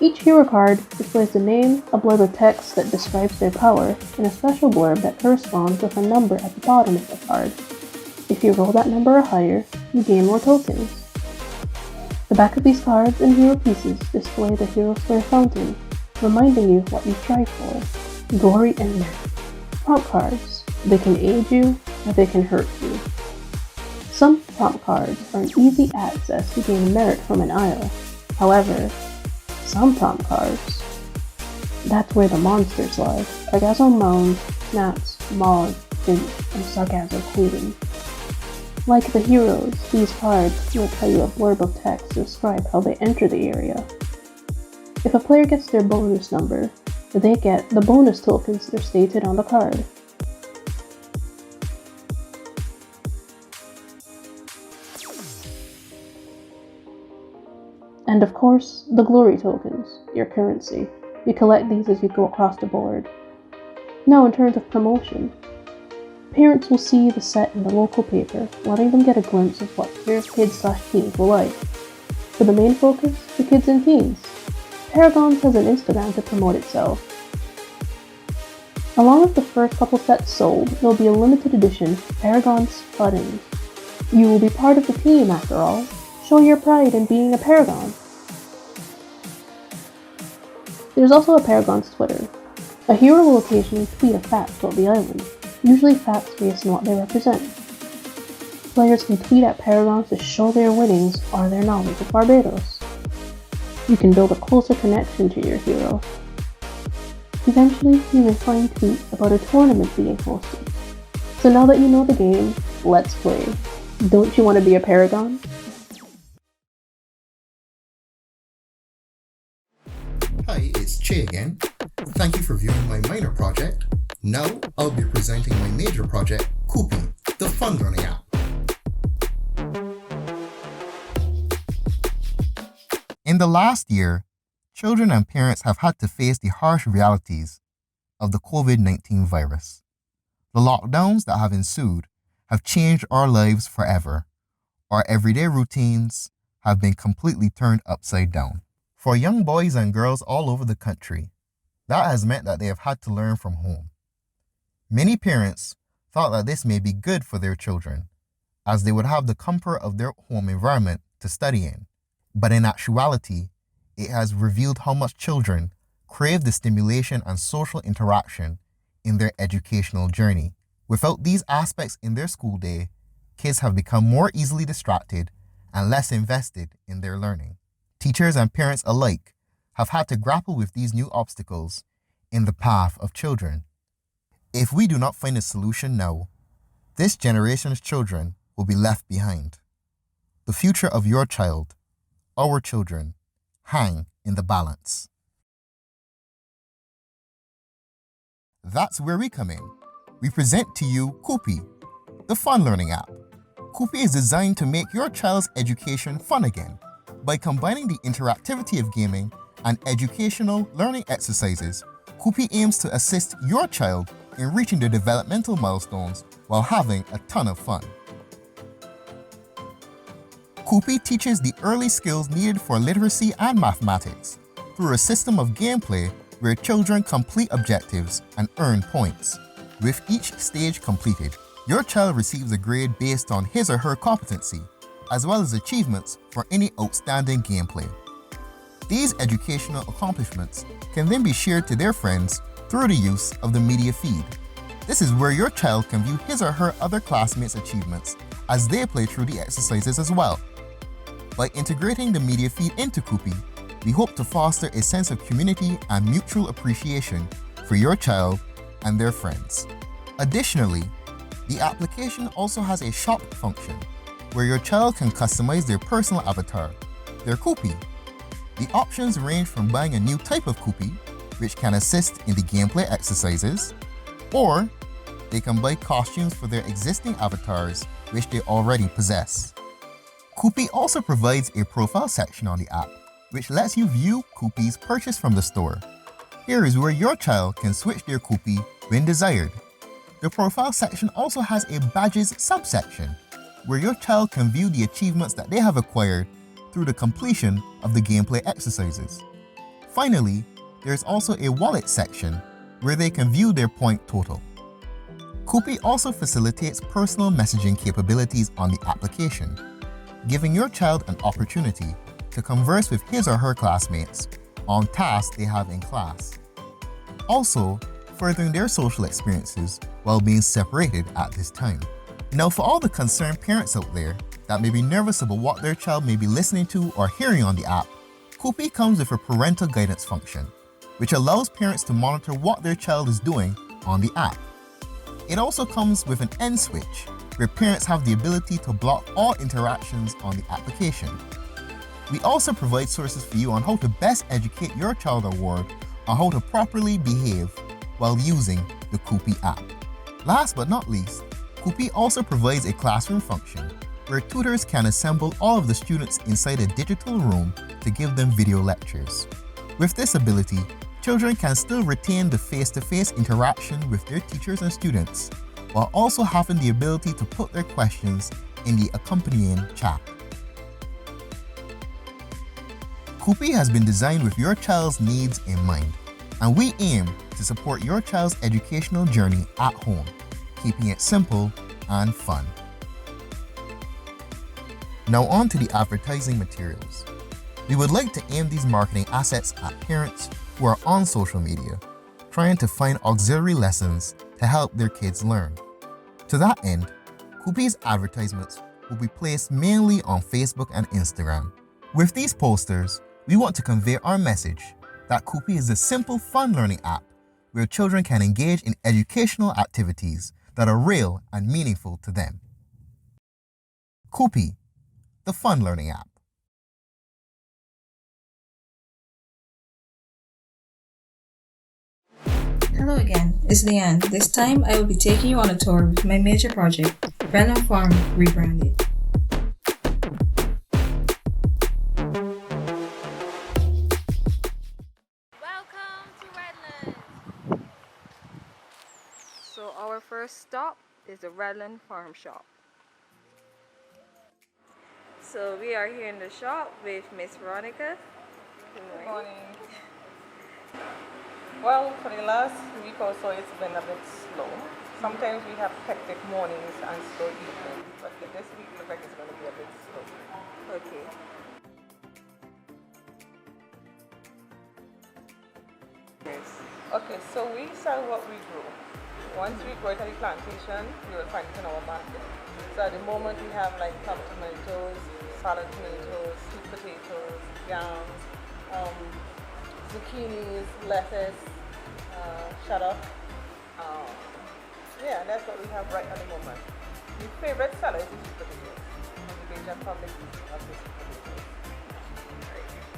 Each hero card displays the name, a blurb of text that describes their power, and a special blurb that corresponds with a number at the bottom of the card. If you roll that number or higher, you gain more tokens. The back of these cards and hero pieces display the Hero Square fountain, reminding you what you strive for. Glory and merit. Prompt cards. They can aid you, or they can hurt you. Some prompt cards are an easy access to gain merit from an isle. However, some prompt cards, that's where the monsters lie. Sargasso Mound, Gnats, Maud, Finch, and Sargasso Haven. Like the heroes, these cards will tell you a blurb of text to describe how they enter the area. If a player gets their bonus number, they get the bonus tokens that are stated on the card. And of course, the glory tokens, your currency. You collect these as you go across the board. Now in terms of promotion, parents will see the set in the local paper, letting them get a glimpse of what their kids/teens will like. For the main focus, the kids and teens, Paragons has an Instagram to promote itself. Along with the first couple sets sold, there'll be a limited edition Paragons buttons. You will be part of the team after all. Show your pride in being a Paragon. There's also a Paragons Twitter. A hero will occasionally tweet a fact about the island, usually facts based on what they represent. Players can tweet at Paragons to show their winnings or their knowledge of Barbados. You can build a closer connection to your hero. Eventually, you may find tweets about a tournament being hosted. So now that you know the game, let's play. Don't you want to be a Paragon? Hi, it's Che again. Thank you for viewing my minor project. Now, I'll be presenting my major project, Cooping, the fund running app. In the last year, children and parents have had to face the harsh realities of the COVID-19 virus. The lockdowns that have ensued have changed our lives forever. Our everyday routines have been completely turned upside down. For young boys and girls all over the country, that has meant that they have had to learn from home. Many parents thought that this may be good for their children, as they would have the comfort of their home environment to study in. But in actuality, it has revealed how much children crave the stimulation and social interaction in their educational journey. Without these aspects in their school day, kids have become more easily distracted and less invested in their learning. Teachers and parents alike have had to grapple with these new obstacles in the path of children. If we do not find a solution now, this generation's children will be left behind. The future of your child, our children, hang in the balance. That's where we come in. We present to you Koopy, the fun learning app. Koopy is designed to make your child's education fun again by combining the interactivity of gaming and educational learning exercises. Koopy aims to assist your child in reaching their developmental milestones while having a ton of fun. Koopy teaches the early skills needed for literacy and mathematics through a system of gameplay where children complete objectives and earn points. With each stage completed, your child receives a grade based on his or her competency, as well as achievements for any outstanding gameplay. These educational accomplishments can then be shared to their friends through the use of the media feed. This is where your child can view his or her other classmates' achievements as they play through the exercises as well. By integrating the media feed into Koopy, we hope to foster a sense of community and mutual appreciation for your child and their friends. Additionally, the application also has a shop function where your child can customize their personal avatar, their Koopy. The options range from buying a new type of Koopy, which can assist in the gameplay exercises, or they can buy costumes for their existing avatars, which they already possess. Koopy also provides a profile section on the app, which lets you view Koopys purchased from the store. Here is where your child can switch their Koopy when desired. The profile section also has a badges subsection, where your child can view the achievements that they have acquired through the completion of the gameplay exercises. Finally, there's also a wallet section where they can view their point total. Koopy also facilitates personal messaging capabilities on the application, giving your child an opportunity to converse with his or her classmates on tasks they have in class. Also, furthering their social experiences while being separated at this time. Now, for all the concerned parents out there that may be nervous about what their child may be listening to or hearing on the app, Koopy comes with a parental guidance function, which allows parents to monitor what their child is doing on the app. It also comes with an end switch, where parents have the ability to block all interactions on the application. We also provide sources for you on how to best educate your child or ward on how to properly behave while using the Koopy app. Last but not least, Koopy also provides a classroom function where tutors can assemble all of the students inside a digital room to give them video lectures. With this ability, children can still retain the face-to-face interaction with their teachers and students, while also having the ability to put their questions in the accompanying chat. Koopy has been designed with your child's needs in mind, and we aim to support your child's educational journey at home, keeping it simple and fun. Now on to the advertising materials. We would like to aim these marketing assets at parents who are on social media, trying to find auxiliary lessons to help their kids learn. To that end, Koopy's advertisements will be placed mainly on Facebook and Instagram. With these posters, we want to convey our message that Koopy is a simple, fun learning app where children can engage in educational activities that are real and meaningful to them. Koopy, the fun learning app. Hello again, it's Leanne. This time I will be taking you on a tour with my major project, Redland Farm Rebranded. Welcome to Redland! So our first stop is the Redland Farm Shop. So we are here in the shop with Miss Veronica Good morning. Well, for the last week or so, it's been a bit slow. Sometimes we have hectic mornings and slow evenings, but this week looks like it's going to be a bit slow. Okay. Yes. Okay, so we sell what we grow. Once we grow it at the plantation, we will find it in our market. So at the moment we have like plum tomatoes, salad tomatoes, sweet potatoes, yams, zucchinis, lettuce, shallot. Yeah, that's what we have right at the moment. The favorite seller is the sweet potatoes, and the major public of the sweet potatoes.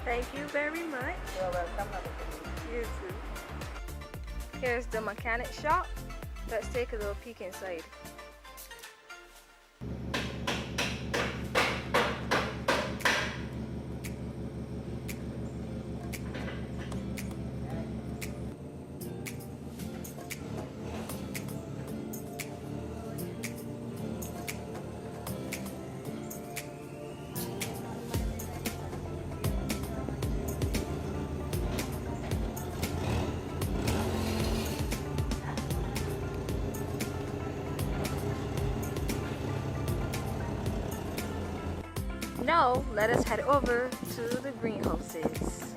Thank you very much. You're welcome. Have a good day. You too. Here's the mechanic shop. Let's take a little peek inside. Now, let us head over to the greenhouses.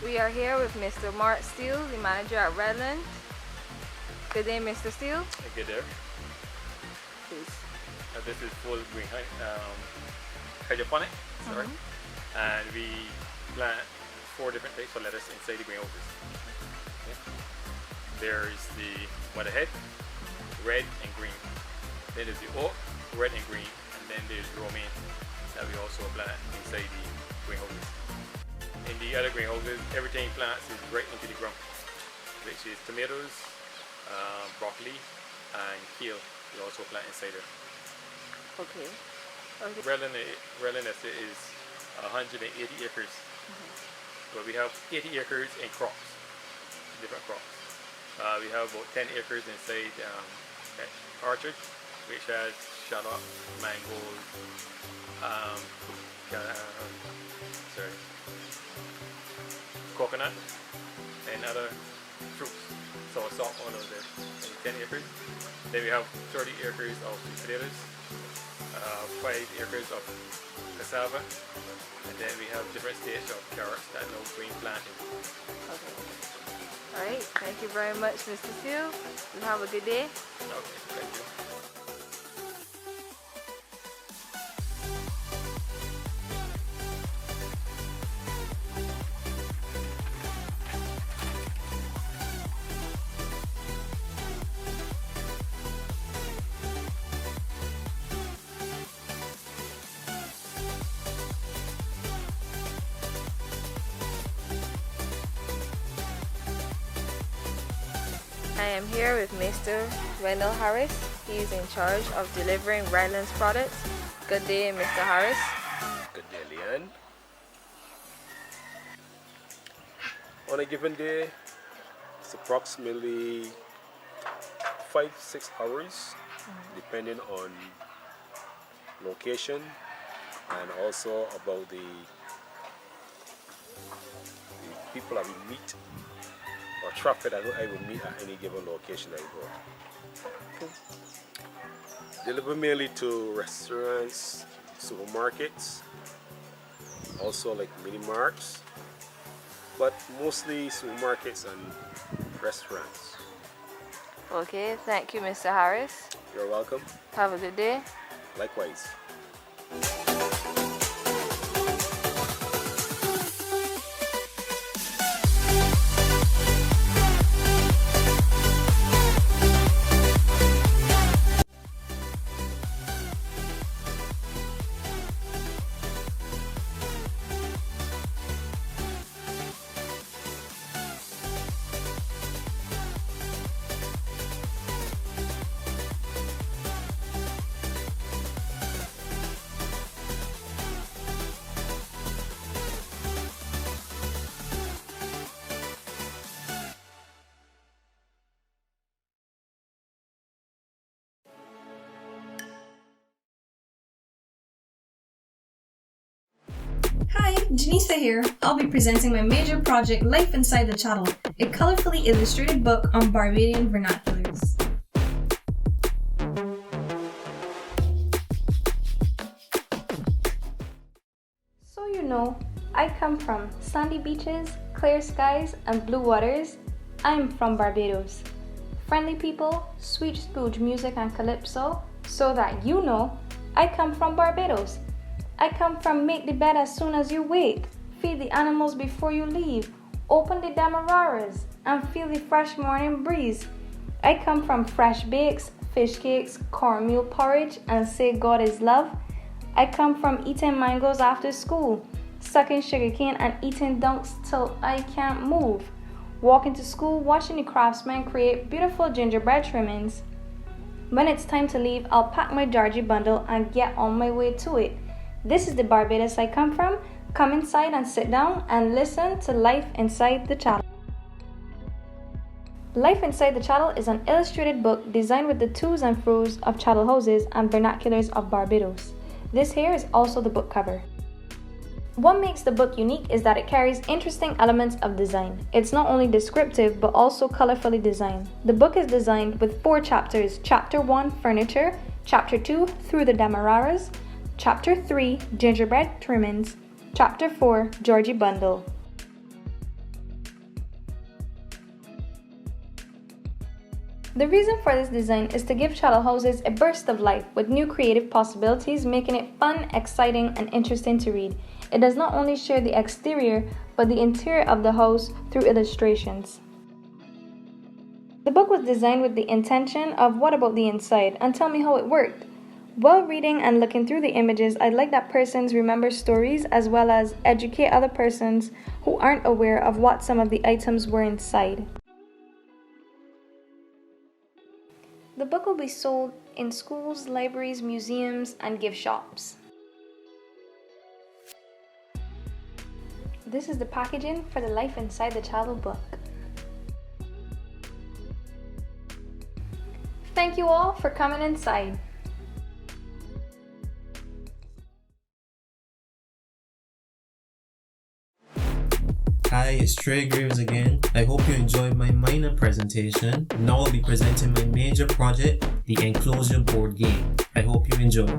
We are here with Mr. Mark Steele, the manager at Redland. Good day, Mr. Steele. Good day. Please. This is full green hydroponic, sorry. And we plant 4 different types of lettuce inside the greenhouses. Okay. There's the weatherhead, red and green. Then there's the oak, red and green. And then there's romaine that we also plant inside the greenhouses. In the other greenhouses, everything plants is right into the ground, which is tomatoes, broccoli, and kale. We also plant inside there. Okay. Redland is 180 acres, but we have 80 acres in crops, different crops. We have about 10 acres inside orchard, which has shallot, mangoes, coconut, and other fruits. So salt on over there, and 10 acres. Then we have 30 acres of sweet potatoes, 5 acres of cassava, and then we have different stages of carrots that no green planting. Okay. Alright, thank you very much, Mr. Steele. You have a good day. Okay, thank you. I am here with Mr. Wendell Harris. He's in charge of delivering Redland's products. Good day, Mr. Harris. Good day, Leanne. On a given day, it's approximately 5-6 hours, depending on location and also about the people that we meet or traffic that I will meet at any given location that I go. Deliver mainly to restaurants, supermarkets, also like mini marts, but mostly supermarkets and restaurants. Okay, thank you, Mr. Harris. You're welcome. Have a good day. Likewise. Hi, Janisa here. I'll be presenting my major project, Life Inside the Chattel, a colorfully illustrated book on Barbadian vernaculars. So you know, I come from sandy beaches, clear skies, and blue waters. I'm from Barbados. Friendly people, sweet spooge music and calypso, so that you know, I come from Barbados. I come from make the bed as soon as you wake, feed the animals before you leave, open the damararas, and feel the fresh morning breeze. I come from fresh bakes, fish cakes, cornmeal porridge, and say God is love. I come from eating mangoes after school, sucking sugarcane and eating dunks till I can't move, walking to school watching the craftsmen create beautiful gingerbread trimmings. When it's time to leave, I'll pack my Georgie bundle and get on my way to it. This is the Barbados I come from. Come inside and sit down and listen to Life Inside the Chattel. Life Inside the Chattel is an illustrated book designed with the to's and fro's of chattel houses and vernaculars of Barbados. This here is also the book cover. What makes the book unique is that it carries interesting elements of design. It's not only descriptive but also colorfully designed. The book is designed with 4 chapters. Chapter 1, Furniture. Chapter 2, Through the Damararas. Chapter 3, Gingerbread Trimmings. Chapter 4, Georgie Bundle. The reason for this design is to give chattel houses a burst of life with new creative possibilities, making it fun, exciting, and interesting to read. It does not only share the exterior, but the interior of the house through illustrations. The book was designed with the intention of what about the inside, and tell me how it worked. While reading and looking through the images, I'd like that persons remember stories as well as educate other persons who aren't aware of what some of the items were inside. The book will be sold in schools, libraries, museums, and gift shops. This is the packaging for the Life Inside the Chattel book. Thank you all for coming inside. Hi, it's Trey Graves again. I hope you enjoyed my minor presentation. Now I'll be presenting my major project, the Enclosure board game. I hope you enjoy.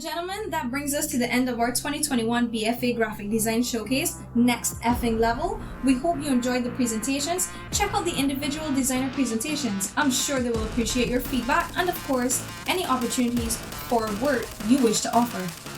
gentlemen, that brings us to the end of our 2021 BFA Graphic Design Showcase, Next Effing Level. We hope you enjoyed the presentations. Check out the individual designer presentations. I'm sure they will appreciate your feedback and, of course, any opportunities for work you wish to offer.